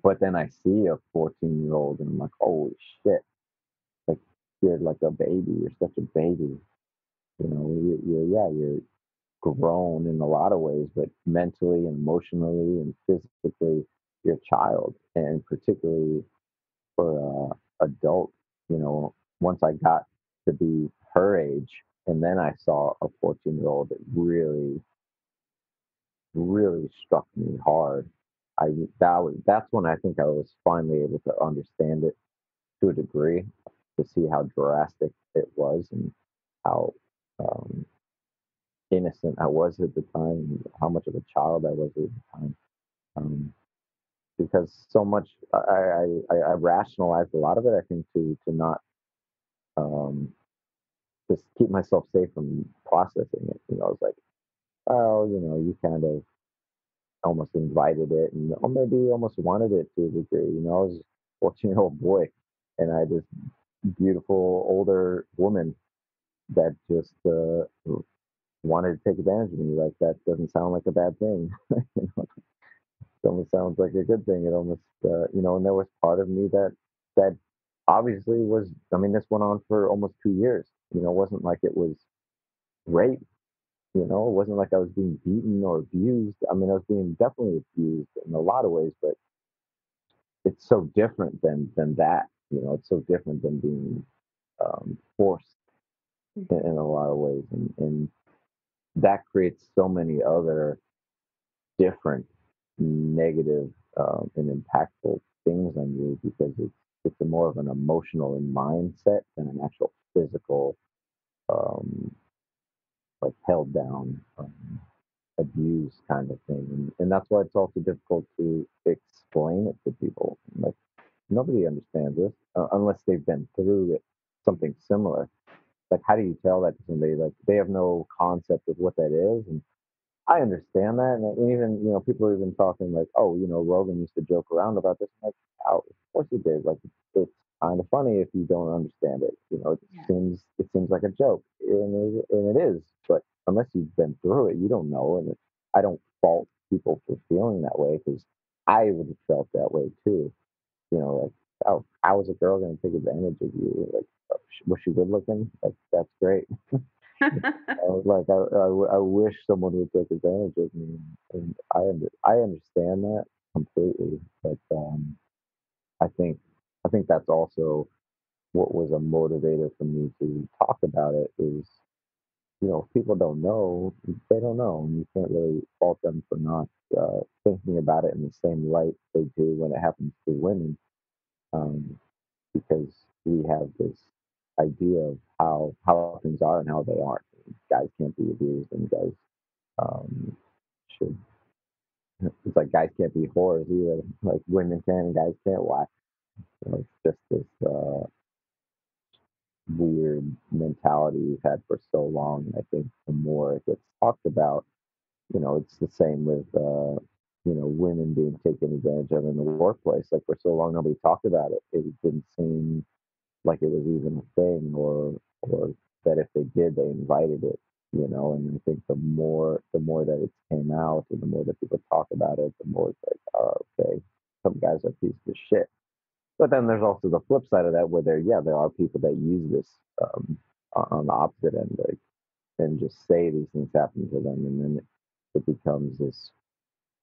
But then I see a 14-year-old and I'm like, holy shit, like you're like a baby. You're such a baby. You're grown in a lot of ways, but mentally and emotionally and physically, you're a child. And particularly for adult, once I got to be her age, and then I saw a 14-year-old, it really, really struck me hard. That's when I think I was finally able to understand it to a degree, to see how drastic it was and how um, innocent I was at the time, and how much of a child I was at the time. Um, because so much I rationalized a lot of it. I think to not um, just keep myself safe from processing it. It's like, oh, you kind of almost invited it, and or maybe almost wanted it to a degree. I was a 14-year-old boy, and I had this beautiful older woman that just wanted to take advantage of me. Like that doesn't sound like a bad thing. It almost sounds like a good thing. It almost, and there was part of me that obviously was. I mean, this went on for almost 2 years. It wasn't like it was rape. It wasn't like I was being beaten or abused. I mean, I was being definitely abused in a lot of ways, but it's so different than that. It's so different than being forced in a lot of ways, and that creates so many other different negative and impactful things on you because it's a more of an emotional and mindset than an actual physical um, like held down abuse kind of thing, and that's why it's also difficult to explain it to people. Like nobody understands this unless they've been through it, something similar. Like how do you tell that to somebody? Like they have no concept of what that is, and I understand that, and even people are even talking like, oh, Rogan used to joke around about this. I'm like, oh, of course he did. Like it's kind of funny if you don't understand it. It seems like a joke, and it is. But unless you've been through it, you don't know. And I don't fault people for feeling that way because I would have felt that way too. Like, oh, how is a girl going to take advantage of you? Like, was she good looking? That's great. I was like, I wish someone would take advantage of me, and I understand that completely. But I think I think that's also what was a motivator for me to talk about it is people don't know, they don't know, and you can't really fault them for not thinking about it in the same light they do when it happens to women, um, because we have this idea of how things are and how they aren't. Guys can't be abused, and guys should. It's like guys can't be whores either. Like women can, and guys can't. Why? It's just this weird mentality we've had for so long. And I think the more it gets talked about, it's the same with, women being taken advantage of in the workplace. Like for so long, nobody talked about it. It didn't seem like it was even a thing, or that if they did, they invited it. And I think the more that it came out, and the more that people talk about it, the more it's like, oh, okay, some guys are pieces of shit. But then there's also the flip side of that, where there are people that use this on the opposite end, like, and just say these things happen to them, and then it becomes this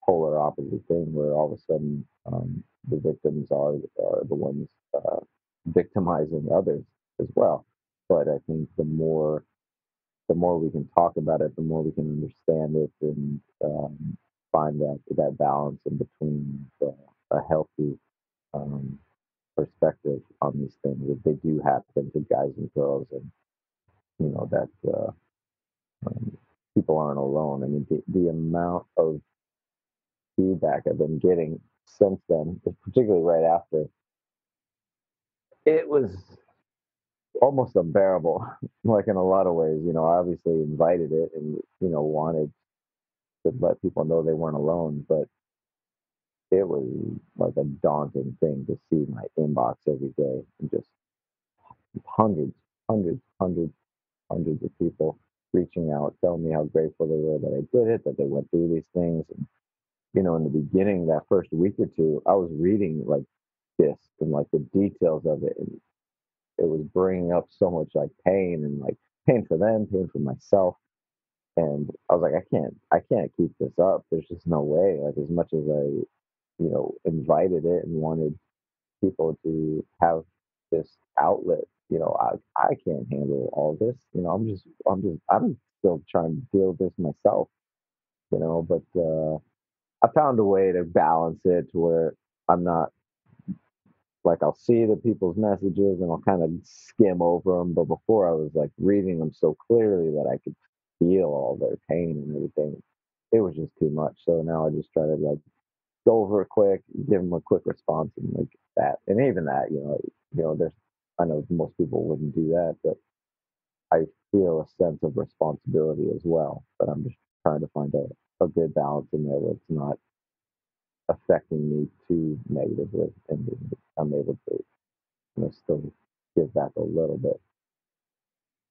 polar opposite thing where all of a sudden the victims are the ones victimizing others as well. But I think the more we can talk about it, the more we can understand it, and find that balance in between a healthy um, perspective on these things. If they do happen to guys and girls, and that um, people aren't alone. I mean, the amount of feedback I've been getting since then, particularly right after, it was almost unbearable. Like in a lot of ways, I obviously invited it, and wanted to let people know they weren't alone, but it was like a daunting thing to see my inbox every day, and just hundreds, hundreds, hundreds, hundreds of people reaching out, telling me how grateful they were that I did it, that they went through these things. And in the beginning, that first week or two, I was reading like this and like the details of it, and it was bringing up so much like pain, and like pain for them, pain for myself. And I was like, I can't keep this up. There's just no way. Like, as much as I, invited it and wanted people to have this outlet, I can't handle all this. I'm still trying to deal with this myself, but I found a way to balance it to where I'm not, like, I'll see the people's messages and I'll kind of skim over them. But before, I was like reading them so clearly that I could feel all their pain and everything. It was just too much. So now I just try to like go over it quick, give them a quick response, and like that. And even that, there's, I know most people wouldn't do that, but I feel a sense of responsibility as well. But I'm just trying to find a good balance in there where it's not affecting me too negatively, and I'm able to, still give back a little bit.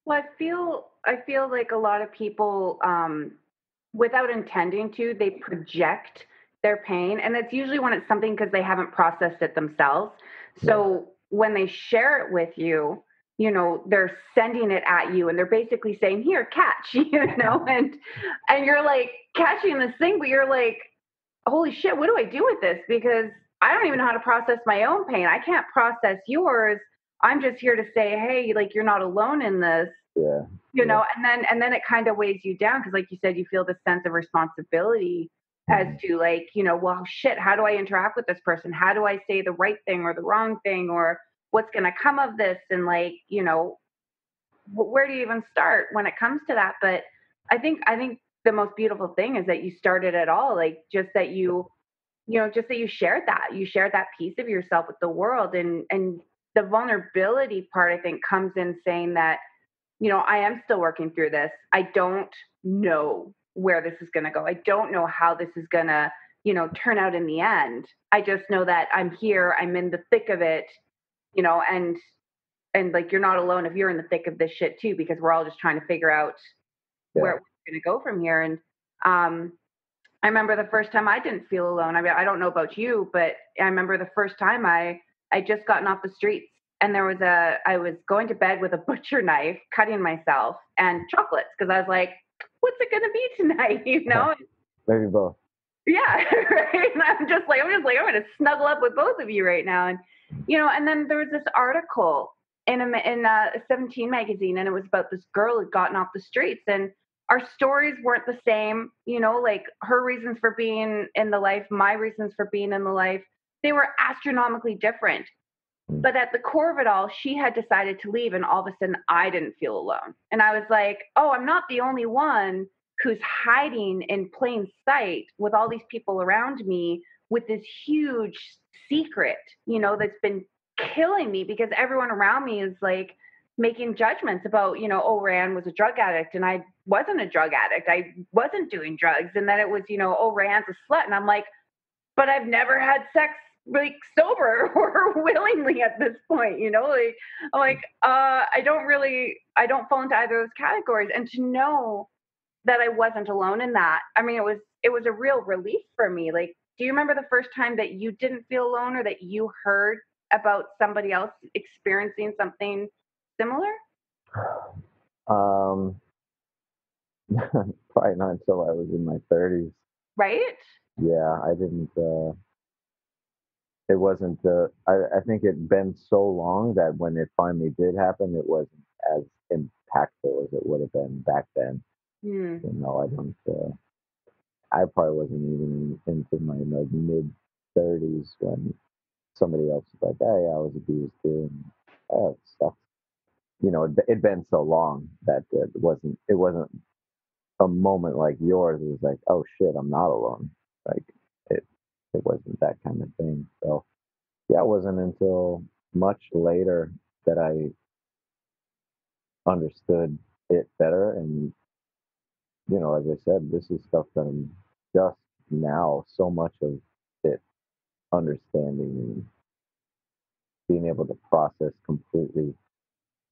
Well, I feel like a lot of people, without intending to, they project their pain, and it's usually when it's something because they haven't processed it themselves. So when they share it with you, they're sending it at you, and they're basically saying, "Here, catch," and you're like catching this thing, but you're like, "Holy shit, what do I do with this?" Because I don't even know how to process my own pain. I can't process yours. I'm just here to say, hey, like, you're not alone in this. Yeah. And then it kind of weighs you down because, like you said, you feel this sense of responsibility as to, like, well, shit, how do I interact with this person? How do I say the right thing or the wrong thing, or what's going to come of this? And, like, where do you even start when it comes to that? But I think the most beautiful thing is that you started it all, like, just that just that you shared that piece of yourself with the world. And the vulnerability part, I think, comes in saying that, I am still working through this. I don't know where this is going to go. I don't know how this is going to, turn out in the end. I just know that I'm here, I'm in the thick of it, and like, you're not alone if you're in the thick of this shit too, because we're all just trying to figure out where we're going to go from here. And I remember the first time I didn't feel alone. I mean, I don't know about you, but I remember the first time I just gotten off the streets, and I was going to bed with a butcher knife, cutting myself, and chocolates, because I was like, what's it going to be tonight? Maybe both. Yeah, right. And I'm just like, I'm going to snuggle up with both of you right now. And, and then there was this article in a 17 magazine, and it was about this girl who had gotten off the streets, and our stories weren't the same. Like her reasons for being in the life, my reasons for being in the life, they were astronomically different. But at the core of it all, she had decided to leave, and all of a sudden I didn't feel alone. And I was like, oh, I'm not the only one who's hiding in plain sight with all these people around me with this huge secret, that's been killing me, because everyone around me is like making judgments about, oh, Rand was a drug addict and I wasn't a drug addict. I wasn't doing drugs. And then it was, oh, Rand's a slut. And I'm like, but I've never had sex like sober or willingly at this point, like I'm like, I don't fall into either of those categories. And to know that I wasn't alone in that, I mean, it was a real relief for me. Like, do you remember the first time that you didn't feel alone, or that you heard about somebody else experiencing something similar? Probably not until I was in my 30s. Right? Yeah, I didn't. It wasn't. I think it'd been so long that when it finally did happen, it wasn't as impactful as it would have been back then. I don't. I probably wasn't even into my like mid 30s when somebody else was like, "Hey, I was abused too." And, oh, it sucks. It'd been so long that it wasn't a moment like yours. It was like, oh shit, I'm not alone. Like it it wasn't that kind of thing. So yeah, it wasn't until much later that I understood it better. And as I said, this is stuff that I'm just now so much of it understanding and being able to process completely.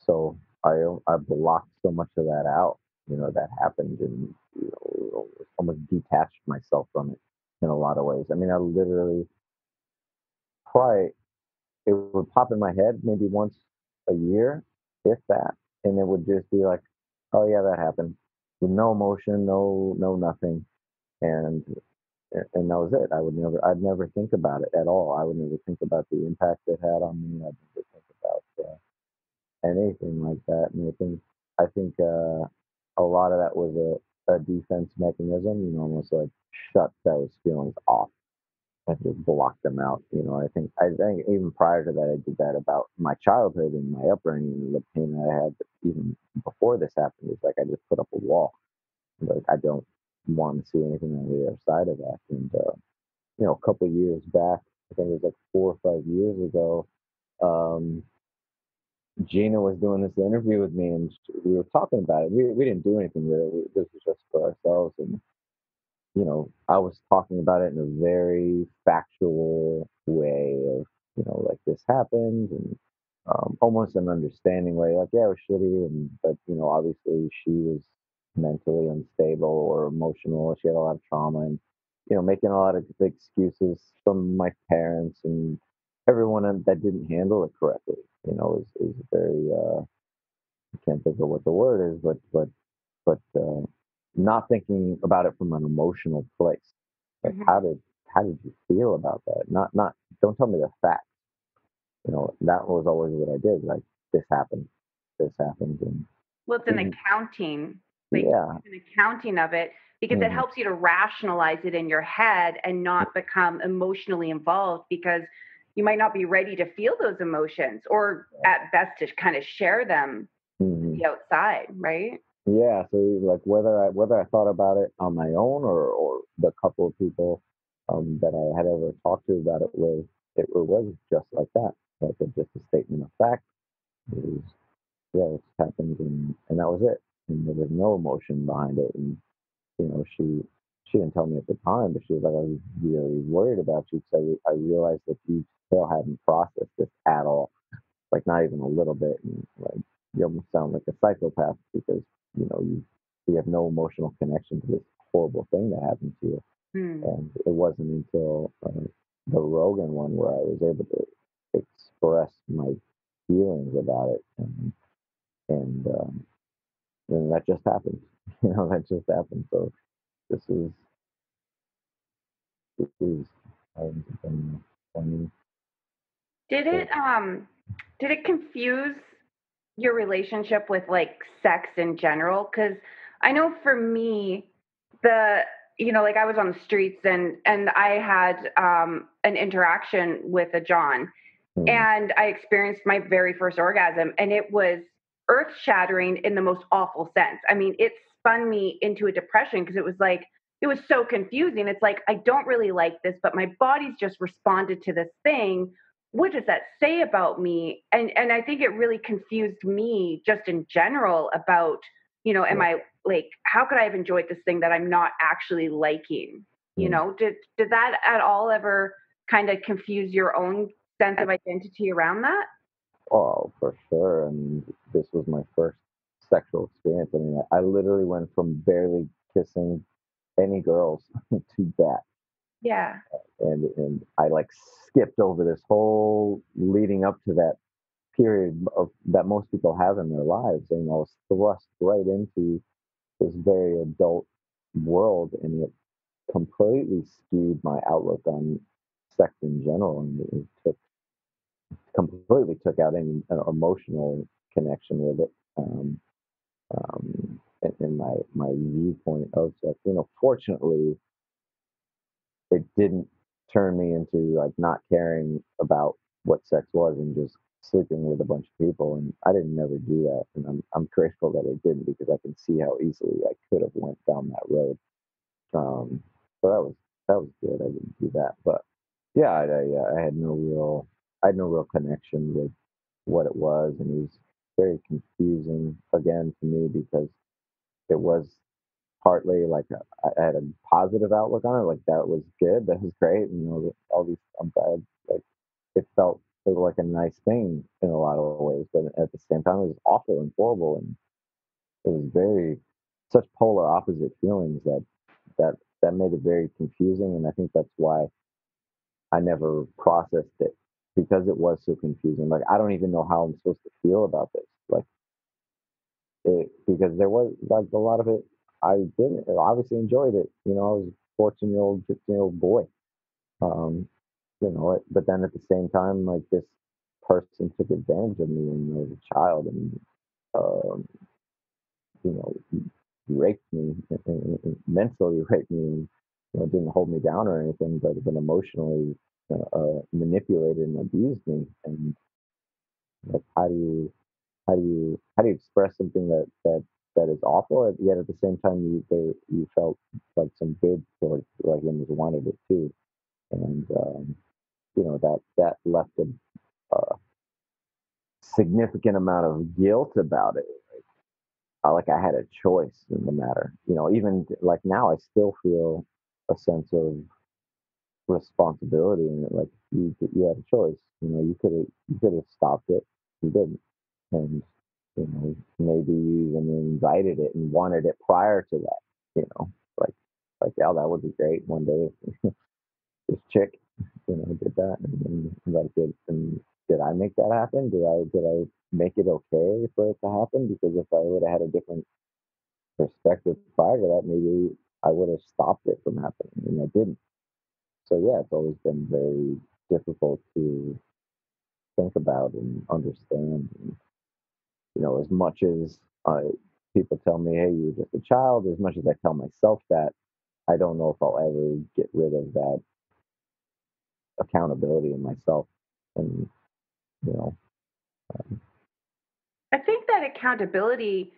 So I blocked so much of that out, that happened, and almost detached myself from it in a lot of ways. I mean, I literally probably it would pop in my head maybe once a year, if that, and it would just be like, oh yeah, that happened, with no emotion, no nothing, and and that was it. I'd never think about it at all. I would never think about the impact it had on me. I'd never think about anything like that. And I think a lot of that was a defense mechanism, almost like shut those feelings off and just block them out. I think even prior to that, I did that about my childhood and my upbringing and the pain that I had even before this happened. It's like I just put up a wall. Like I don't want to see anything on the other side of that. And a couple of years back, I think it was like 4 or 5 years ago, um, Gina was doing this interview with me, and we were talking about it. We didn't do anything with it. This was just for ourselves, and I was talking about it in a very factual way of, like this happened, and almost an understanding way, like, yeah, it was shitty, but obviously she was mentally unstable or emotional. She had a lot of trauma, and making a lot of excuses from my parents and everyone that didn't handle it correctly. Is very I can't think of what the word is, but not thinking about it from an emotional place. Like Mm-hmm. how did you feel about that? Not don't tell me the facts. That was always what I did. Like this happened, and Well, it's an accounting, like yeah, an accounting of it, because it helps you to rationalize it in your head and not become emotionally involved, because you might not be ready to feel those emotions, or at best to kind of share them with the outside, right? yeah. So like whether I thought about it on my own or the couple of people that I had ever talked to about it with, it was just like that. Like just a statement of fact. It was, yeah, it happened, and that was it. And there was no emotion behind it. And she didn't tell me at the time, but she was like, I was really worried about you, because I realized that you still hadn't processed this at all, like not even a little bit. And like you almost sound like a psychopath, because you have no emotional connection to this horrible thing that happened to you. And it wasn't until the Rogan one where I was able to express my feelings about it, and then that just happened. That just happened. So this is I think, 20. Did it confuse your relationship with like sex in general? Because I know for me, like I was on the streets and I had an interaction with a John, and I experienced my very first orgasm, and it was earth shattering in the most awful sense. I mean, it spun me into a depression because it was so confusing. It's like, I don't really like this, but my body's just responded to this thing. What does that say about me? And I think it really confused me just in general about, am I like, how could I have enjoyed this thing that I'm not actually liking? Did that at all ever kind of confuse your own sense of identity around that? Oh, for sure. And this was my first sexual experience. I mean, I literally went from barely kissing any girls to that. Yeah. And I like skipped over this whole leading up to that period of that most people have in their lives. And I was thrust right into this very adult world, and it completely skewed my outlook on sex in general. And it completely took out any emotional connection with it. In my viewpoint of sex. Fortunately, it didn't turn me into like not caring about what sex was and just sleeping with a bunch of people. And I didn't never do that, and I'm grateful that it didn't, because I can see how easily I could have went down that road. So that was good. I didn't do that, but yeah, I had no real connection with what it was, and it was very confusing again to me, because it was partly like I had a positive outlook on it, like that was good, that was great, and all these I'm glad, like it was like a nice thing in a lot of ways, but at the same time it was awful and horrible, and it was very such polar opposite feelings that that made it very confusing, and I think that's why I never processed it, because it was so confusing. Like, I don't even know how I'm supposed to feel about this. Like, because there was like a lot of it I didn't obviously enjoyed it. I was a 14-year-old, 15-year-old boy. But then at the same time, like, this person took advantage of me when I was a child, and um, you know, raped me, mentally raped me, and didn't hold me down or anything, but emotionally manipulated and abused me. And like, how do you express something that is awful, yet at the same time you felt like some good towards, like, him, as wanted it too, and that left a significant amount of guilt about it. Like, I had a choice in the matter. Even like now, I still feel a sense of responsibility in it. Like, you had a choice. You could have stopped it. You didn't, and maybe you even invited it and wanted it prior to that. Like, oh, that would be great one day if this chick did that, and like, did I make that happen? Did I make it okay for it to happen? Because if I would have had a different perspective prior to that, maybe I would have stopped it from happening, and I didn't. So yeah, it's always been very difficult to think about and understand. And, as much as people tell me, "Hey, you're just a child," as much as I tell myself that, I don't know if I'll ever get rid of that accountability in myself. And you know, I think that accountability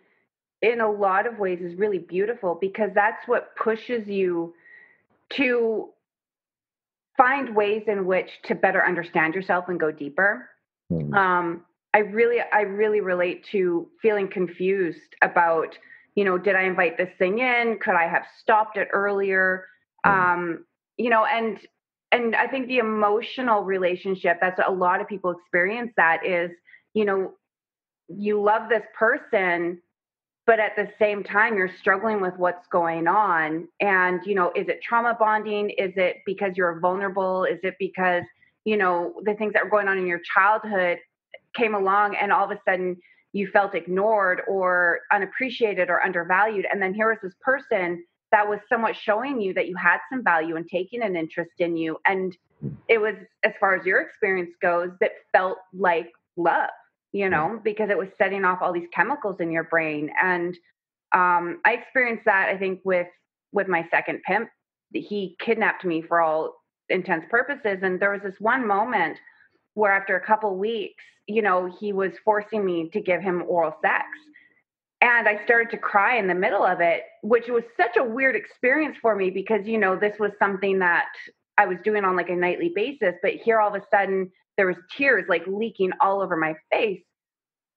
in a lot of ways is really beautiful because that's what pushes you to find ways in which to better understand yourself and go deeper. hmm, I really relate to feeling confused about, did I invite this thing in? Could I have stopped it earlier? hmm, Um, you know, and I think the emotional relationship, that's a lot of people experience that is, you know, you love this person, but at the same time you're struggling with what's going on. And is it trauma bonding? Is it because you're vulnerable? Is it because the things that were going on in your childhood came along and all of a sudden you felt ignored or unappreciated or undervalued, and then here was this person that was somewhat showing you that you had some value and taking an interest in you, and it was, as far as your experience goes, that felt like love. you know, because it was setting off all these chemicals in your brain. And I experienced that, I think, with my second pimp. He kidnapped me for all intents purposes. And there was this one moment where after a couple weeks, you know, he was forcing me to give him oral sex. And I started to cry in the middle of it, which was such a weird experience for me because, you know, this was something that I was doing on like a nightly basis. But here all of a sudden there was tears like leaking all over my face.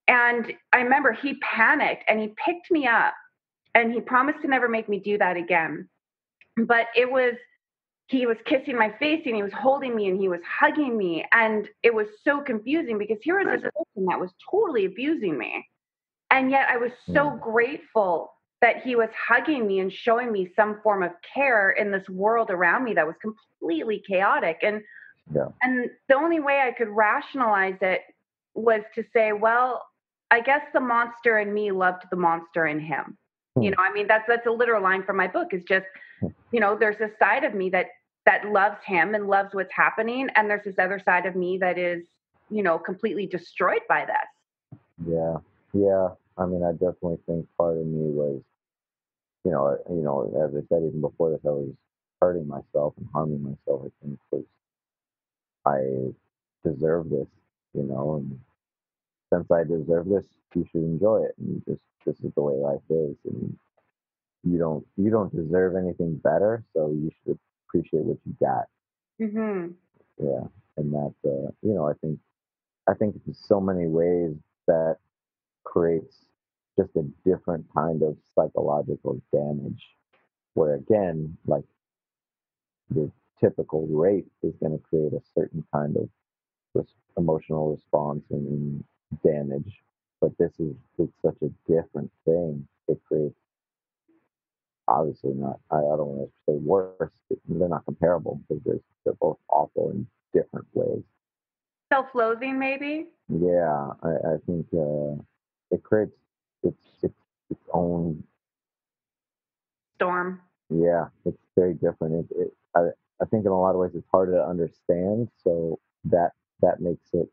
And I remember he panicked and he picked me up and he promised to never make me do that again. But he was kissing my face and he was holding me and he was hugging me. And it was so confusing because here was this person that was totally abusing me. And yet I was so grateful that he was hugging me and showing me some form of care in this world around me that was completely chaotic. And the only way I could rationalize it was to say, well, I guess the monster in me loved the monster in him. You know, I mean, that's a literal line from my book, is just, you know, there's a side of me that loves him and loves what's happening. And there's this other side of me that is, you know, completely destroyed by this. Yeah. Yeah. I mean, I definitely think part of me was, you know, as I said, even before this, I was hurting myself and harming myself, I think, because I deserve this, you know, and since I deserve this, you should enjoy it. And just, this is the way life is. And you don't deserve anything better. So you should appreciate what you got. Mm-hmm. Yeah. And that, you know, I think in so many ways that creates just a different kind of psychological damage where, again, like your typical rape is going to create a certain kind of emotional response and damage, but it's such a different thing. It creates, obviously not, I don't want to say worse, they're not comparable because they're both awful in different ways. Self-loathing, maybe? Yeah, I think it creates its own storm. Yeah, it's very different. I think in a lot of ways it's harder to understand, so that makes it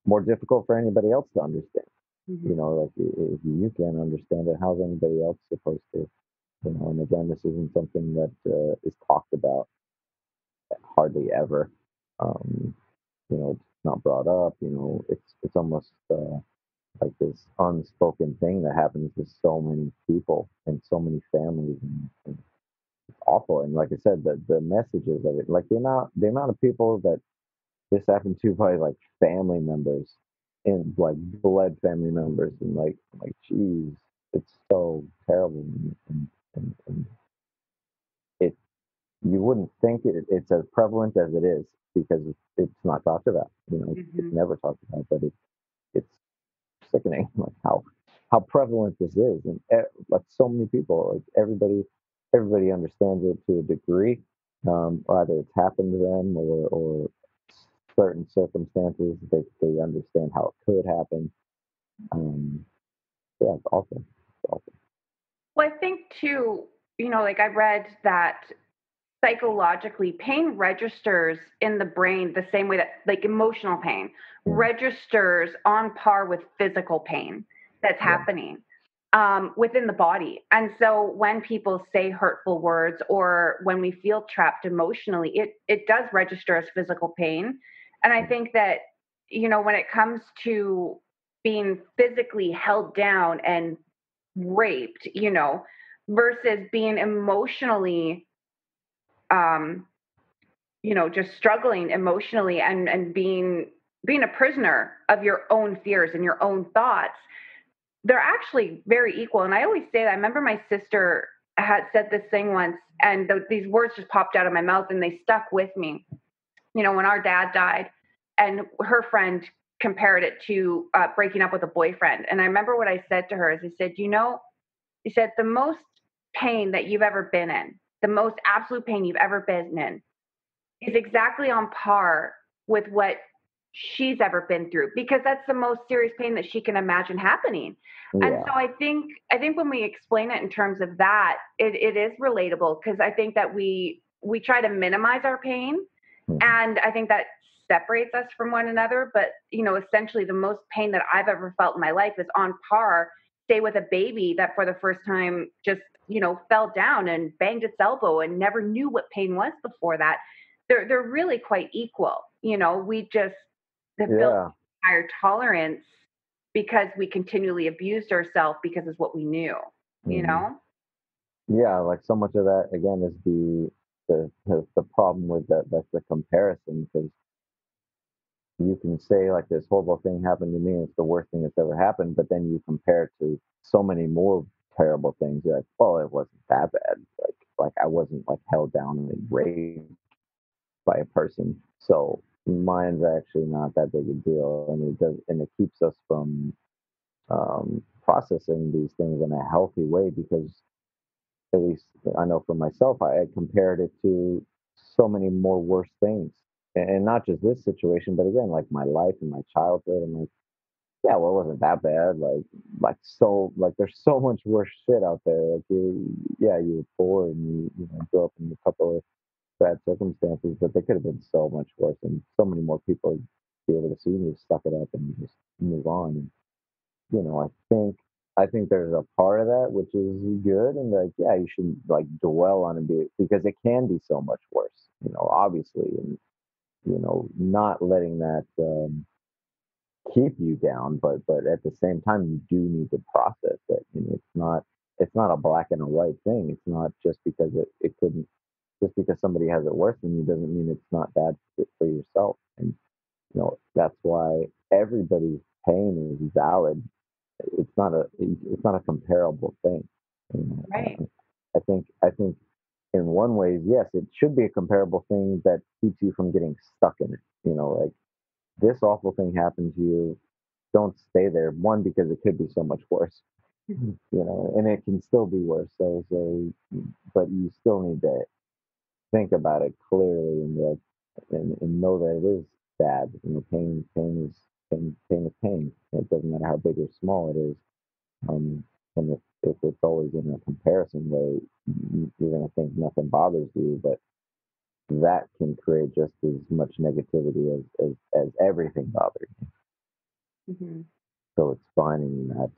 more difficult for anybody else to understand. Mm-hmm. You know, like if you can't understand it, how's anybody else supposed to? You know, and again, this isn't something that is talked about hardly ever. You know, it's not brought up. You know, it's almost like this unspoken thing that happens to so many people and so many families, and it's awful. And like I said, the messages of it, like the amount of people that this happened to by like family members and like blood family members, and geez, it's so terrible. And it you wouldn't think it's as prevalent as it is because it's not talked about. You know, it's never talked about, but it's sickening, like how prevalent this is, and like so many people, like everybody understands it to a degree. Either it's happened to them or certain circumstances they understand how it could happen. Yeah, it's awful. It's awful. Well, I think too, you know, like I read that psychologically pain registers in the brain the same way that like emotional pain registers on par with physical pain that's happening within the body. And so when people say hurtful words or when we feel trapped emotionally, it does register as physical pain. And I think that, you know, when it comes to being physically held down and raped, you know, versus being emotionally you know, just struggling emotionally and being a prisoner of your own fears and your own thoughts, they're actually very equal. And I always say that. I remember my sister had said this thing once, and these words just popped out of my mouth, and they stuck with me. You know, when our dad died, and her friend compared it to breaking up with a boyfriend. And I remember what I said to her is, I said, you know, he said, the most pain that you've ever been in, the most absolute pain you've ever been in, is exactly on par with what she's ever been through, because that's the most serious pain that she can imagine happening. Yeah. And so I think when we explain it in terms of that, it is relatable, because I think that we try to minimize our pain. And I think that separates us from one another. But, essentially the most pain that I've ever felt in my life is on par, say, with a baby that for the first time just, fell down and banged its elbow and never knew what pain was before that. They're really quite equal. We just have built higher tolerance because we continually abused ourselves because it's what we knew, Yeah, like so much of that again is the problem with that's the comparison, because you can say like this horrible thing happened to me and it's the worst thing that's ever happened, but then you compare it to so many more terrible things. You're like, oh, it wasn't that bad. Like I wasn't like held down and raped by a person. So mine's actually not that big a deal, and it keeps us from processing these things in a healthy way, because at least I know for myself, I had compared it to so many more worse things, and not just this situation, but again, like my life and my childhood. I'm like, yeah, well, it wasn't that bad. Like there's so much worse shit out there. Like you were poor and you grew up in a couple of bad circumstances, but they could have been so much worse, and so many more people be able to see you suck it up and just move on. And I think there's a part of that which is good, and like, yeah, you shouldn't like dwell on it because it can be so much worse, obviously, and not letting that keep you down, but at the same time, you do need to process it. It's not a black and a white thing. It's not just because it couldn't, just because somebody has it worse than you doesn't mean it's not bad for yourself. And that's why everybody's pain is valid. It's not a comparable thing. Right. I think in one way, yes, it should be a comparable thing that keeps you from getting stuck in it. Like, this awful thing happened to you. Don't stay there. One, because it could be so much worse. And it can still be worse. But you still need to think about it clearly and know that it is bad. Pain is pain. It doesn't matter how big or small it is. And if it's always in a comparison way, you're going to think nothing bothers you, but that can create just as much negativity as everything bothering you. Mm-hmm. So it's finding that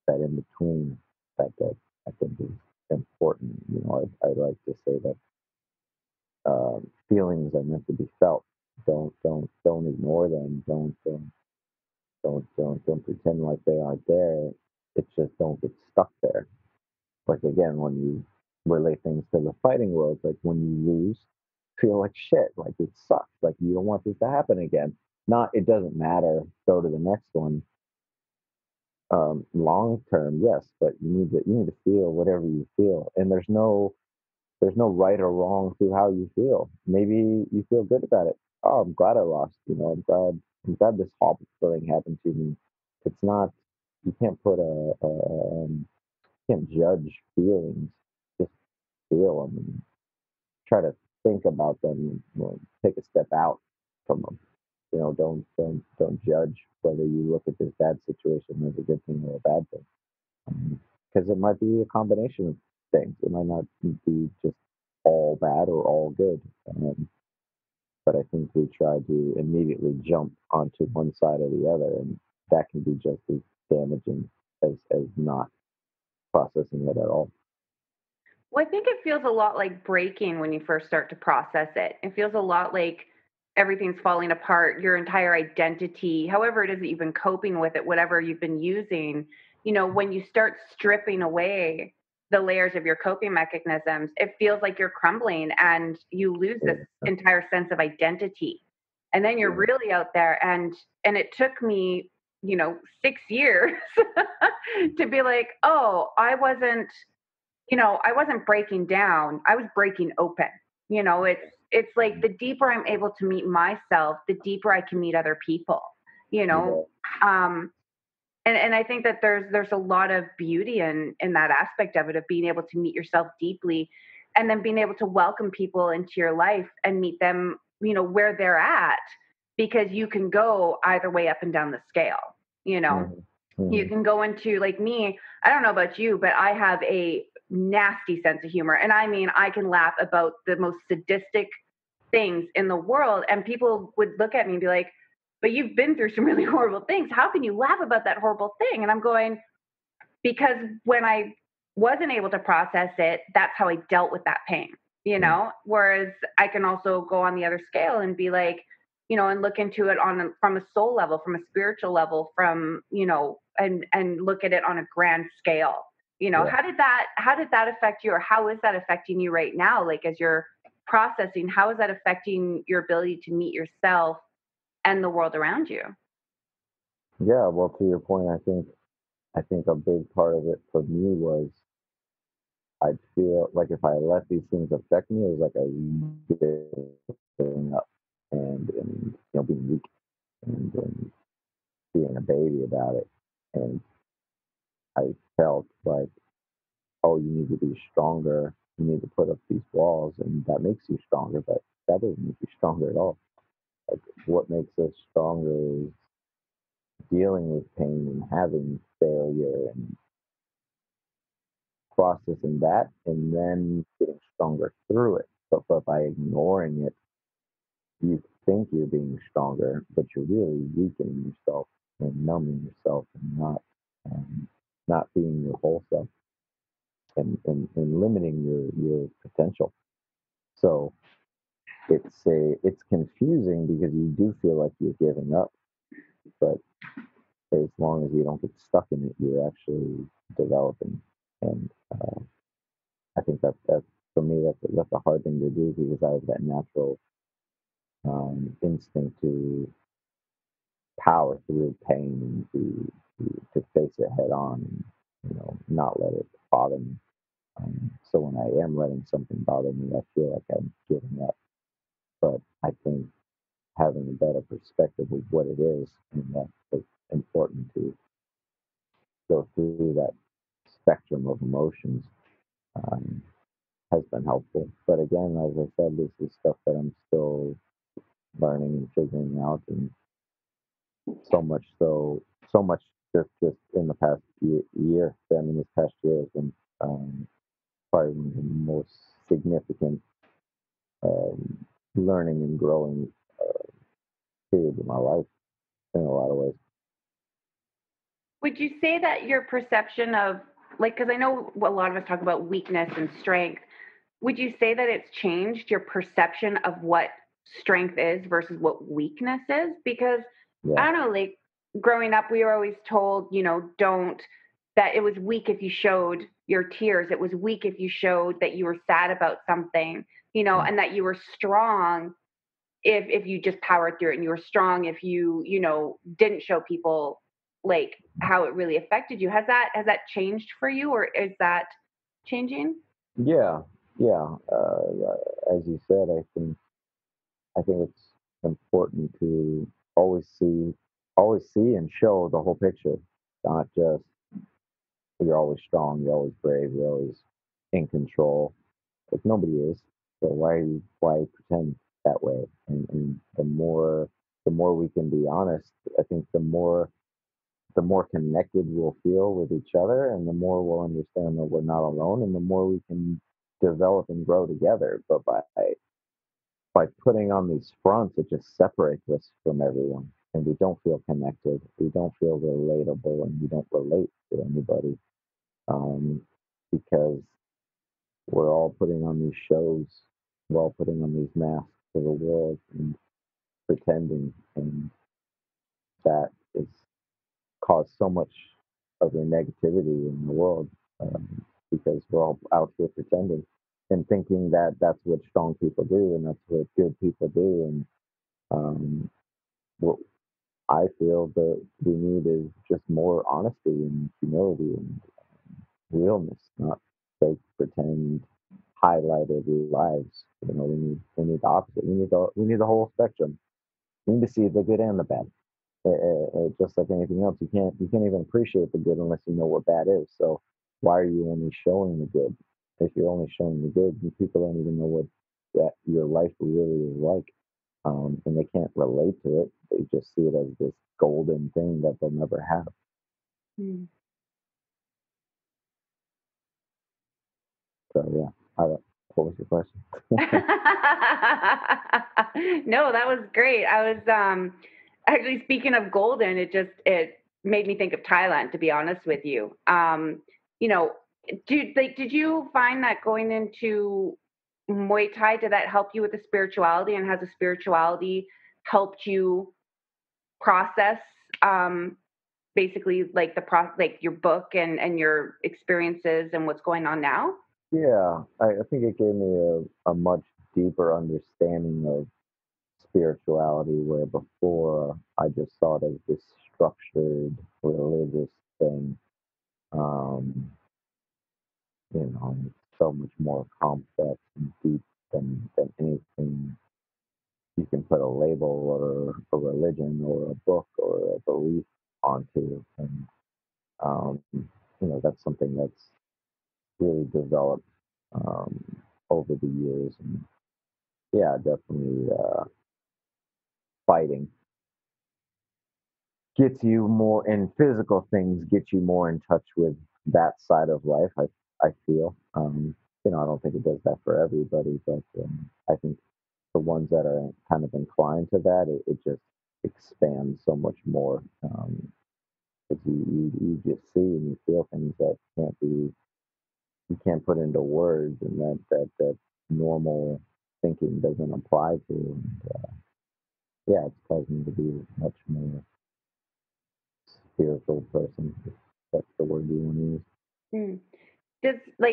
in between that I think is important. I like to say that feelings are meant to be felt. Don't ignore them. Don't pretend like they aren't there. It's just don't get stuck there. Like, again, when you relate things to the fighting world, like when you lose, feel like shit, like it sucks, like you don't want this to happen again. Not, it doesn't matter, go to the next one. Long term, yes, but you need to feel whatever you feel, and there's no right or wrong to how you feel. Maybe you feel good about it. Oh, I'm glad I lost. I'm glad this horrible thing happened to me. It's not. You can't put can't judge feelings. Just feel them and try to think about them. Take a step out from them. Don't judge whether you look at this bad situation as a good thing or a bad thing, because it might be a combination of things. It might not be just all bad or all good. But I think we try to immediately jump onto one side or the other, and that can be just as damaging as not processing it at all. Well, I think it feels a lot like breaking when you first start to process it. It feels a lot like everything's falling apart, your entire identity, however it is that you've been coping with it, whatever you've been using. When you start stripping away the layers of your coping mechanisms, it feels like you're crumbling and you lose this entire sense of identity. And then you're really out there. And it took me, 6 years to be like, oh, I wasn't breaking down. I was breaking open. It's like the deeper I'm able to meet myself, the deeper I can meet other people, um, and I think that there's a lot of beauty in that aspect of it, of being able to meet yourself deeply and then being able to welcome people into your life and meet them, where they're at, because you can go either way up and down the scale, Mm-hmm. You can go into, like me, I don't know about you, but I have a nasty sense of humor. And I mean, I can laugh about the most sadistic things in the world. And people would look at me and be like, but you've been through some really horrible things. How can you laugh about that horrible thing? And I'm going, because when I wasn't able to process it, that's how I dealt with that pain, you know? Whereas I can also go on the other scale and be like, you know, and look into it from a soul level, from a spiritual level, from, you know, and look at it on a grand scale. You know, Yeah. how did that affect you, or how is that affecting you right now? Like, as you're processing, how is that affecting your ability to meet yourself and the world around you? Yeah, well, to your point, I think a big part of it for me was I'd feel like if I let these things affect me, it was like I was giving up and you know, being weak and being a baby about it. And I felt like, oh, you need to be stronger. You need to put up these walls, and that makes you stronger. But that doesn't make you stronger at all. Like, what makes us stronger is dealing with pain and having failure and processing that, and then getting stronger through it. But by ignoring it, you think you're being stronger, but you're really weakening yourself and numbing yourself and not being your whole self and limiting your potential. So it's confusing because you do feel like you're giving up, but as long as you don't get stuck in it, you're actually developing. And I think that for me, that's a hard thing to do because I have that natural instinct to power through pain and to face it head on and, you know, not let it bother me. So when I am letting something bother me, I feel like I'm giving up. But I think having a better perspective of what it is, and that's important to go through that spectrum of emotions, um, has been helpful. But again, as I said, this is stuff that I'm still learning and figuring out, and so much just in the past year. I mean, this past year has been probably one of the most significant learning and growing periods of my life in a lot of ways. Would you say that your perception of, like, because I know a lot of us talk about weakness and strength, would you say that it's changed your perception of what strength is versus what weakness is? Because Yeah, I don't know, like, growing up, we were always told, you know, that it was weak if you showed your tears. It was weak if you showed that you were sad about something, you know, yeah, and that you were strong if you just powered through it, and you were strong if you know, didn't show people like how it really affected you. Has that changed for you, or is that changing? yeah, yeah. As you said, I think it's important to always see and show the whole picture, not just you're always strong, you're always brave, you're always in control. Like nobody is. So why pretend that way? And the more we can be honest, I think the more connected we'll feel with each other, and the more we'll understand that we're not alone, and the more we can develop and grow together. But by putting on these fronts, it just separates us from everyone, and we don't feel connected. We don't feel relatable, and we don't relate to anybody because we're all putting on these shows, we're all putting on these masks for the world and pretending, and that has caused so much of the negativity in the world because we're all out here pretending and thinking that that's what strong people do and that's what good people do. And what I feel that we need is just more honesty and humility and realness, not fake pretend highlighted lives. You know, we need the opposite. We need the whole spectrum. We need to see the good and the bad. Just like anything else, you can't even appreciate the good unless you know what bad is. So why are you only showing the good? If you're only showing the good, people don't even know what that your life really is like, and they can't relate to it. They just see it as this golden thing that they'll never have. Hmm. So yeah, What was your question? No, that was great. I was actually, speaking of golden, it made me think of Thailand, to be honest with you. You know, did you find that going into Muay Thai, did that help you with the spirituality, and has the spirituality helped you process basically like like your book and your experiences and what's going on now? Yeah, I think it gave me a much deeper understanding of spirituality, where before I just saw it as this structured religious thing. Um, it's so much more complex and deep than anything you can put a label or a religion or a book or a belief onto. And, that's something that's really developed um, over the years. And yeah, definitely fighting gets you more, and physical things get you more in touch with that side of life. I feel, I don't think it does that for everybody, but I think the ones that are kind of inclined to that, it just expands so much more. Because you just see and you feel things that you can't put into words, and that normal thinking doesn't apply to. And, yeah, it's caused me to be a much more spiritual person, if that's the word you want to use. Mm.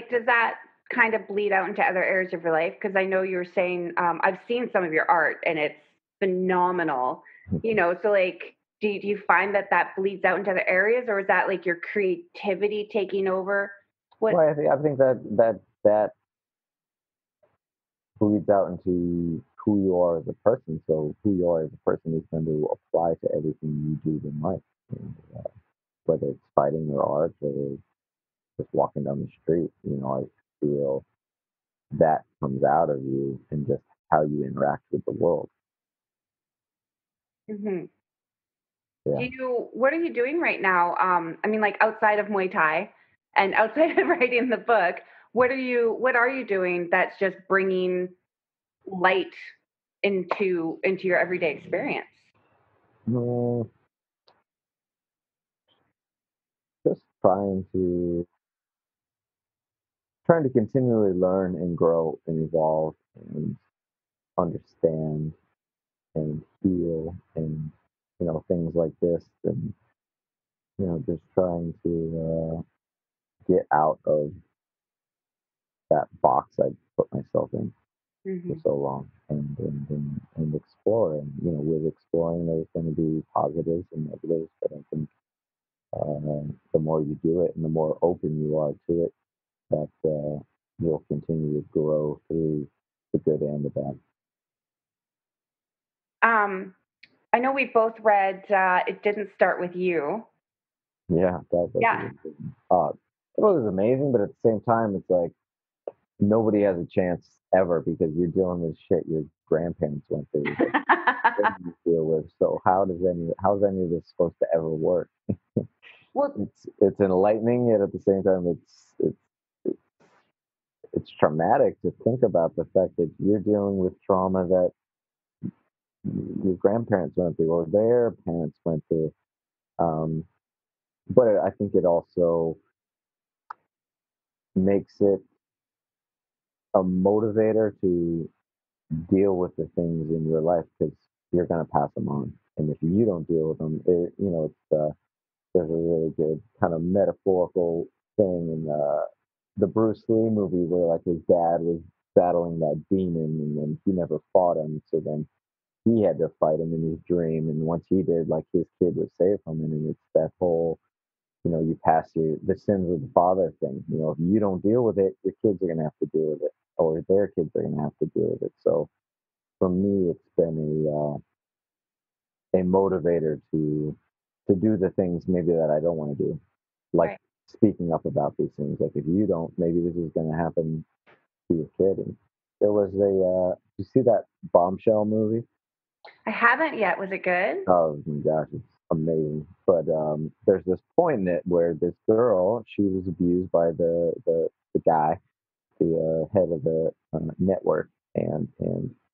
Does that kind of bleed out into other areas of your life? Because I know you were saying, I've seen some of your art and it's phenomenal. So like, do you find that bleeds out into other areas, or is that like your creativity taking over? Well, I think that bleeds out into who you are as a person. So who you are as a person is going to apply to everything you do in life. And, whether it's fighting or art or just walking down the street, I feel that comes out of you and just how you interact with the world. Mm-hmm. Yeah. What are you doing right now? I mean, like outside of Muay Thai and outside of writing the book, what are you doing that's just bringing light into your everyday experience? No, just trying to continually learn and grow and evolve and understand and heal and things like this, and just trying to get out of that box I put myself in for Mm-hmm. so long, and explore. And with exploring, there's going to be positives and negatives, but I think the more you do it and the more open you are to it, that you'll continue to grow through the good and the bad. I know we both read It Didn't Start With You. Yeah, that was Yeah. it was amazing, but at the same time, it's like nobody has a chance ever, because you're dealing with shit your grandparents went through that you deal with. So how's any of this supposed to ever work? Well, It's enlightening, and at the same time, it's traumatic to think about the fact that you're dealing with trauma that your grandparents went through or their parents went through. But I think it also makes it a motivator to deal with the things in your life, because you're going to pass them on. And if you don't deal with them, there's a really good kind of metaphorical thing in the Bruce Lee movie where like his dad was battling that demon, and then he never fought him. So then he had to fight him in his dream. And once he did, like his kid was saved from him. And it's that whole, you pass the sins of the father thing. If you don't deal with it, your kids are going to have to deal with it, or their kids are going to have to deal with it. So for me, it's been a motivator to do the things maybe that I don't want to do, like right. speaking up about these things. Like if you don't, maybe this is going to happen to your kid. And there was you see that Bombshell movie? I haven't yet. Was it good? Oh my gosh, it's amazing. But there's this point in it where this girl, she was abused by the guy, the head of the network, and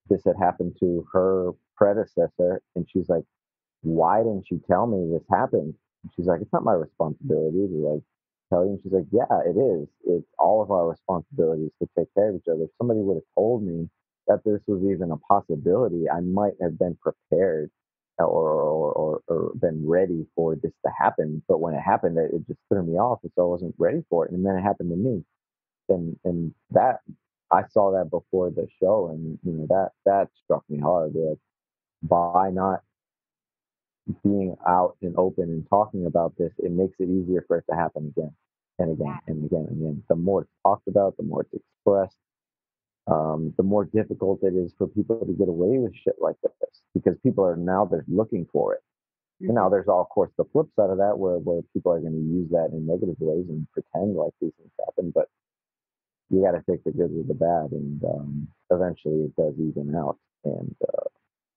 this had happened to her predecessor, and she's like, "Why didn't you tell me this happened?" And she's like, "It's not my responsibility to like tell you." And she's like, "Yeah, it is. It's all of our responsibilities to take care of each other. If somebody would have told me that this was even a possibility, I might have been prepared or been ready for this to happen. But when it happened, it just threw me off, and so I wasn't ready for it. And then it happened to me, and that I saw that before the show, and that struck me hard. Like, by not being out and open and talking about this, it makes it easier for it to happen again and again and again and again. The more it's talked about, the more it's expressed, the more difficult it is for people to get away with shit like this, because people are now they're looking for it. And now there's, of course, the flip side of that, where people are going to use that in negative ways and pretend like these things happen. But you got to take the good with the bad, and eventually it does even out. And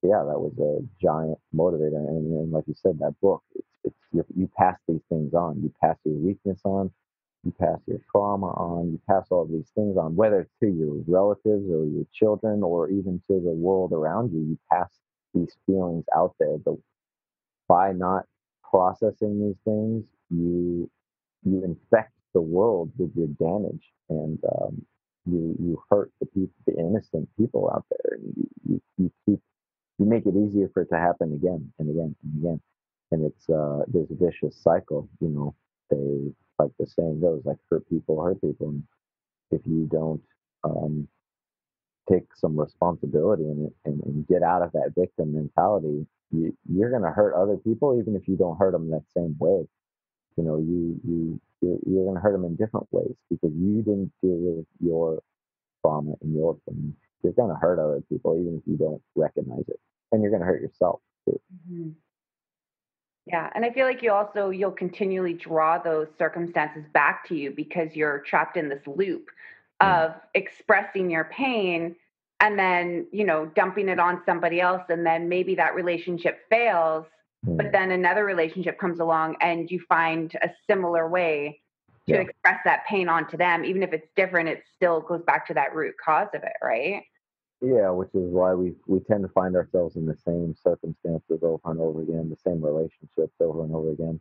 yeah, that was a giant motivator. And like you said, that book, you pass these things on. You pass your weakness on. You pass your trauma on. You pass all these things on, whether it's to your relatives or your children or even to the world around you. You pass these feelings out there. But by not processing these things, you infect the world with your damage, and you hurt the innocent people out there, and you make it easier for it to happen again and again and again, and it's this vicious cycle. They, like the saying goes, like, hurt people hurt people, and if you don't um, take some responsibility in it, and get out of that victim mentality, you're going to hurt other people, even if you don't hurt them that same way. You're going to hurt them in different ways because you didn't deal with your trauma and your things. You're going to hurt other people even if you don't recognize it, and you're going to hurt yourself too. Mm-hmm. Yeah, and I feel like you'll continually draw those circumstances back to you because you're trapped in this loop of expressing your pain and then, dumping it on somebody else, and then maybe that relationship fails, but then another relationship comes along and you find a similar way to express that pain onto them. Even if it's different, it still goes back to that root cause of it, right? Yeah, which is why we tend to find ourselves in the same circumstances over and over again, the same relationships over and over again,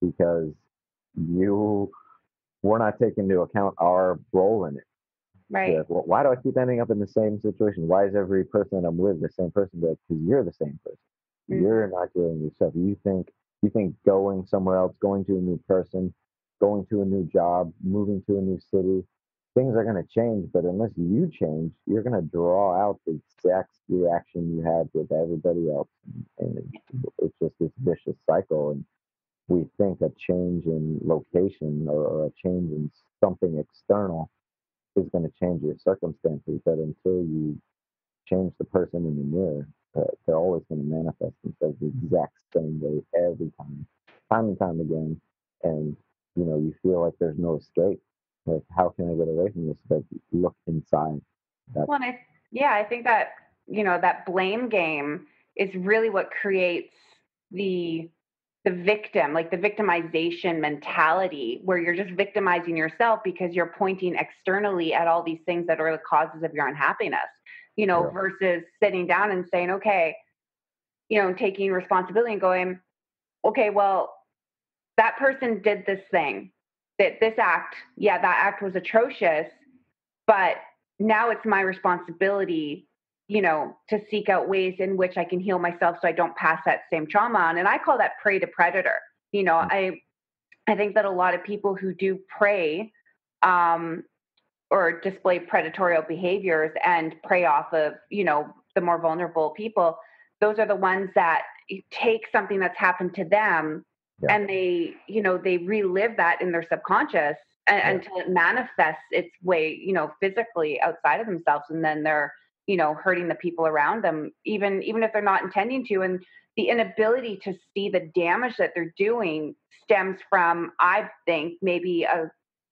because we're not taking into account our role in it. Right. Yeah, well, why do I keep ending up in the same situation? Why is every person I'm with the same person? Because you're the same person. Mm-hmm. You're not dealing with stuff. You think going somewhere else, going to a new person, going to a new job, moving to a new city, things are going to change. But unless you change, you're going to draw out the exact reaction you had with everybody else, and it's just this vicious cycle. And we think a change in location or a change in something external is going to change your circumstances, but until you change the person in the mirror, they're always going to manifest themselves the exact same way every time and time again. And you feel like there's no escape. Like, how can I get away from this? But look inside. Well, I think that that blame game is really what creates the victim, like the victimization mentality, where you're just victimizing yourself because you're pointing externally at all these things that are the causes of your unhappiness, versus sitting down and saying, okay, taking responsibility and going, okay, well, that person did this thing, this act. Yeah, that act was atrocious, but now it's my responsibility, to seek out ways in which I can heal myself so I don't pass that same trauma on. And I call that prey to predator. I think that a lot of people who do prey or display predatory behaviors and prey off of, the more vulnerable people, those are the ones that take something that's happened to them and they relive that in their subconscious until it manifests its way, physically outside of themselves. And then they're, hurting the people around them, even if they're not intending to. And the inability to see the damage that they're doing stems from, I think, maybe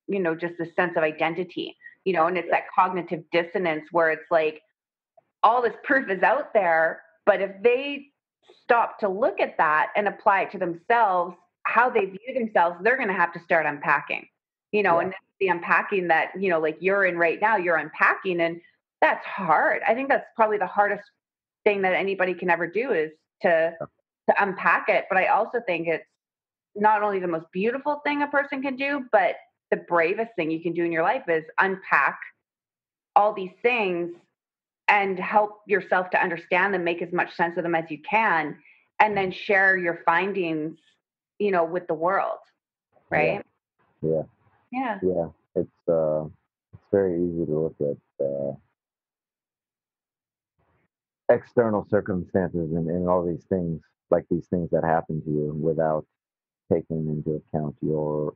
just a sense of identity, and it's that cognitive dissonance where it's like all this proof is out there, but if they stop to look at that and apply it to themselves, how they view themselves, they're going to have to start unpacking. and the unpacking that, like you're in right now, you're unpacking, and that's hard. I think that's probably the hardest thing that anybody can ever do is to unpack it. But I also think it's not only the most beautiful thing a person can do, but the bravest thing you can do in your life is unpack all these things and help yourself to understand them, make as much sense of them as you can, and then share your findings, with the world. Right? Yeah. Yeah. Yeah. It's very easy to look at external circumstances and all these things, like these things that happen to you, without taking into account your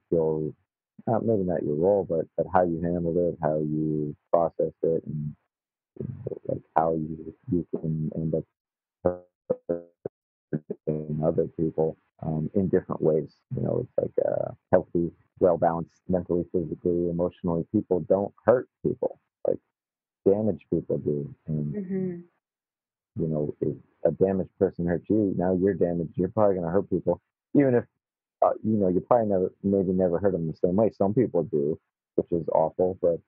maybe not your role, but how you handled it, how you processed it, and like how you can end up hurting other people in different ways. It's like healthy, well balanced, mentally, physically, emotionally. People don't hurt people like damaged people do, and if a damaged person hurts you, now you're damaged. You're probably going to hurt people, even if you probably never hurt them the same way. Some people do, which is awful, but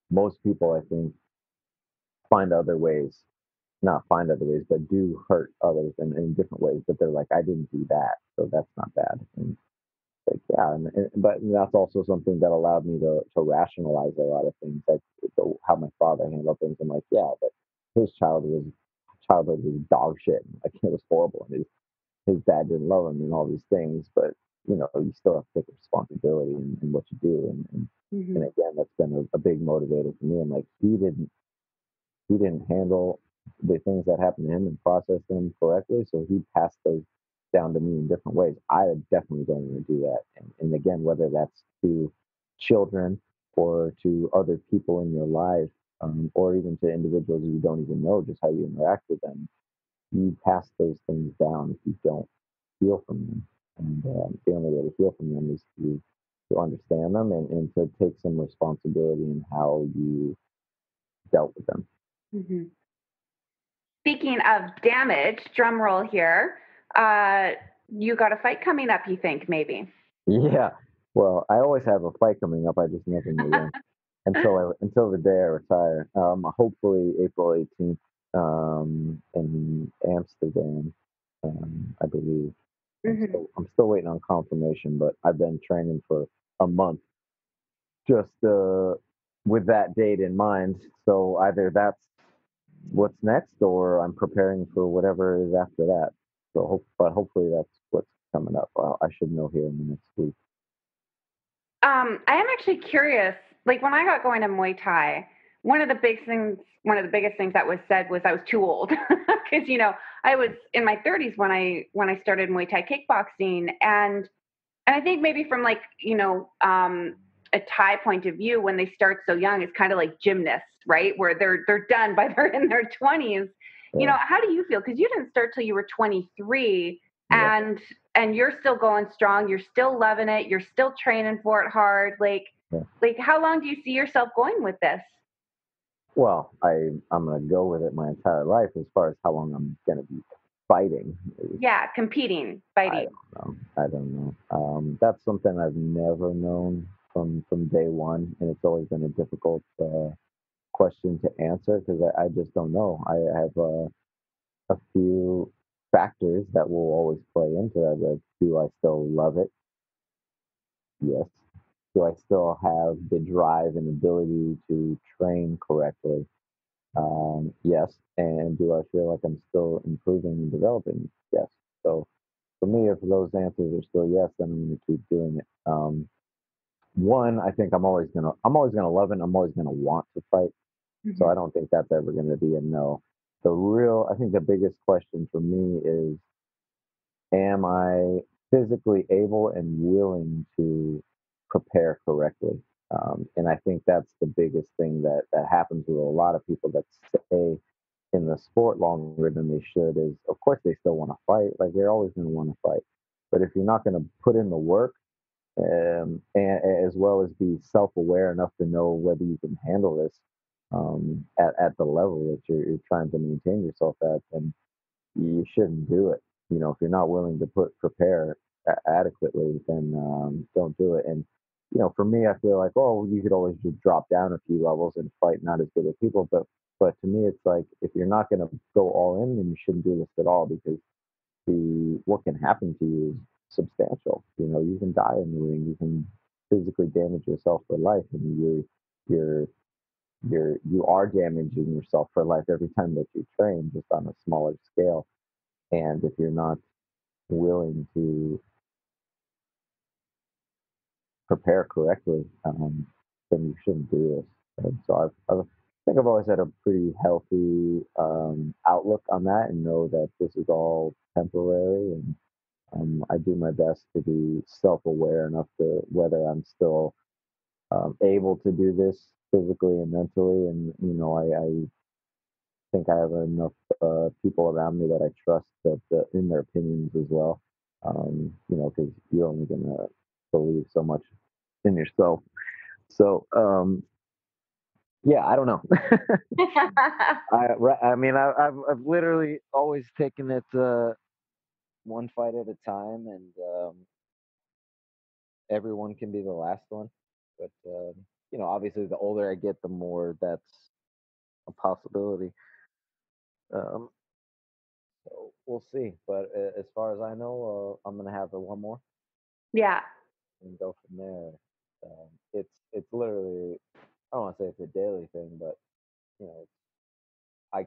most people, I think, find other ways, not find other ways, but do hurt others in different ways. But they're like, I didn't do that, so that's not bad. And like, yeah, but that's also something that allowed me to rationalize a lot of things, like how my father handled things. I'm like, yeah, but his childhood was dog shit. Like it was horrible, and his dad didn't love him and all these things. But you still have to take responsibility in what you do. And again, that's been a big motivator for me. I'm like, he didn't handle the things that happened to him and process them correctly, so he passed those down to me in different ways. I definitely don't want to do that. And again, whether that's to children or to other people in your life, or even to individuals you don't even know, just how you interact with them, you pass those things down if you don't heal from them. And the only way to heal from them is to understand them and to take some responsibility in how you dealt with them. Speaking of damage, drum roll here. You got a fight coming up, you think, maybe? Yeah. Well, I always have a fight coming up. I just never know when. until the day I retire. Hopefully April 18th, in Amsterdam, I believe. I'm still waiting on confirmation, but I've been training for a month just with that date in mind. So either that's what's next, or I'm preparing for whatever is after that. But hopefully that's what's coming up. I should know here in the next week. I am actually curious. Like when I got going to Muay Thai, one of the biggest things that was said was I was too old because I was in my 30s when I started Muay Thai kickboxing, and I think maybe from like a Thai point of view, when they start so young, it's kind of like gymnasts, right? Where they're done by they're in their 20s. Yeah. How do you feel? Because you didn't start till you were 23, Yeah. and you're still going strong. You're still loving it. You're still training for it hard. Like how long do you see yourself going with this? Well, I'm gonna go with it my entire life. As far as how long I'm gonna be fighting, Yeah, competing, fighting. I don't know. That's something I've never known from day one, and it's always been a difficult question to answer because I just don't know. I have a few factors that will always play into that. Like, do I still love it? Yes. Do I still have the drive and ability to train correctly? Yes. And do I feel like I'm still improving and developing? Yes. So for me, if those answers are still yes, then I'm going to keep doing it. One, I think I'm always gonna love it. I'm always gonna want to fight. So I don't think that's ever going to be a no. I think the biggest question for me is, am I physically able and willing to prepare correctly? And I think that's the biggest thing that happens with a lot of people that stay in the sport longer than they should is, of course, they still want to fight. Like they're always going to want to fight. But if you're not going to put in the work, and as well as be self-aware enough to know whether you can handle this at the level that you're trying to maintain yourself at, then you shouldn't do it. If you're not willing to prepare adequately, then don't do it. And for me, I feel like, oh, you could always just drop down a few levels and fight not as good as people. But to me, it's like, if you're not going to go all in, then you shouldn't do this at all, because what can happen to you is substantial. You can die in the ring. You can physically damage yourself for life, and you're you are damaging yourself for life every time that you train, just on a smaller scale. And if you're not willing to prepare correctly, then you shouldn't do this. And so I think I've always had a pretty healthy outlook on that, and know that this is all temporary. And I do my best to be self-aware enough to whether I'm still able to do this physically and mentally. And I think I have enough people around me that I trust, that in their opinions as well. Because you're only gonna believe so much in yourself. So yeah, I don't know. I've literally always taken it one fight at a time, and everyone can be the last one. But obviously, the older I get, the more that's a possibility. So we'll see. But as far as I know, I'm gonna have one more. Yeah. And go from there. It's literally, I don't want to say it's a daily thing, but I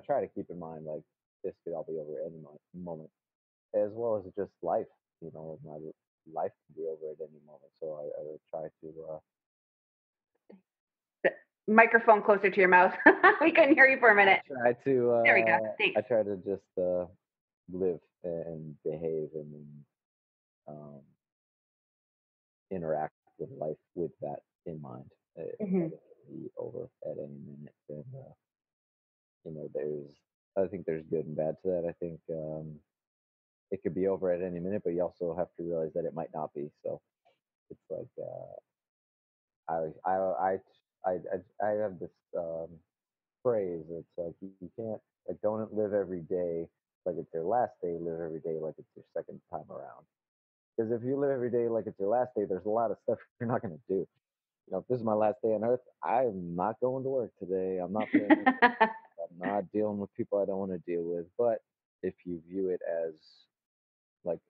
try to keep in mind, like, this could all be over at any moment, as well as just life. My life can be over at any moment, so I would try to. The microphone closer to your mouth. We couldn't hear you for a minute. Try to. There we go. Thanks. I try to just live and behave and interact with life with that in mind. It can be over at any minute, and I think there's good and bad to that. I think it could be over at any minute, but you also have to realize that it might not be. So it's like I have this phrase. It's like, you can't, like, don't live every day like it's your last day. Live every day like it's your second time around. Because if you live every day like it's your last day, there's a lot of stuff you're not going to do. If this is my last day on earth, I'm not going to work today. I'm not I'm not dealing with people I don't want to deal with. But if you view it as, like,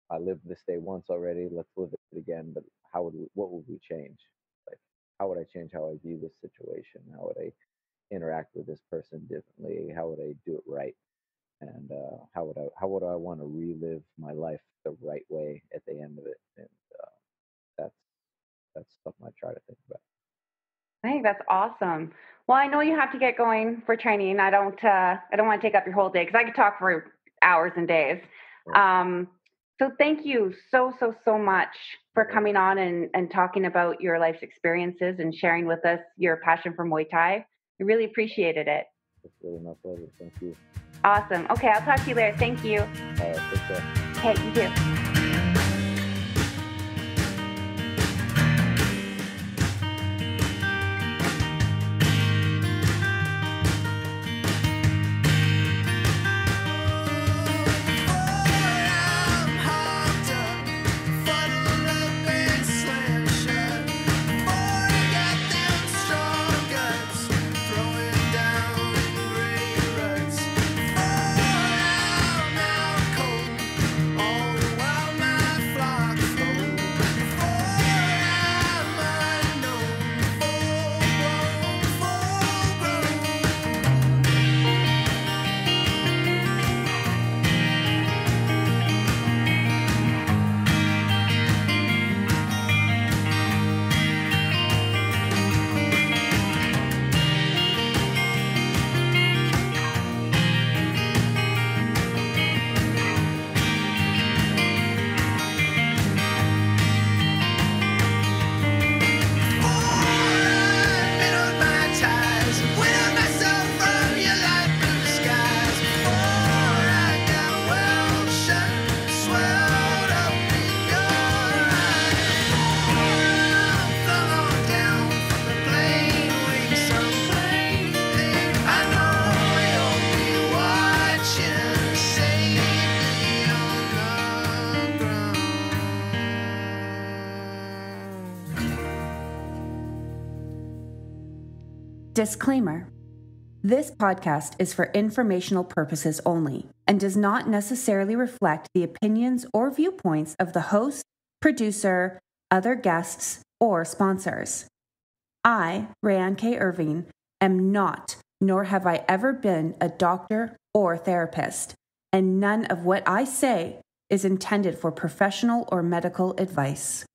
I lived this day once already, let's live it again. But what would we change? Like, how would I change how I view this situation? How would I interact with this person differently? How would I do it right? And how would I want to relive my life the right way at the end of it? And that's something I try to think about. I think that's awesome. Well, I know you have to get going for training. I don't want to take up your whole day, because I could talk for hours and days. Right. So thank you so much for coming on and talking about your life's experiences and sharing with us your passion for Muay Thai. I really appreciated it. It's really my pleasure. Thank you. Awesome. Okay, I'll talk to you later. Thank you. All right, take care. Okay, you too. All the while my Disclaimer. This podcast is for informational purposes only and does not necessarily reflect the opinions or viewpoints of the host, producer, other guests, or sponsors. I, Rayanne K. Irving, am not, nor have I ever been, a doctor or therapist, and none of what I say is intended for professional or medical advice.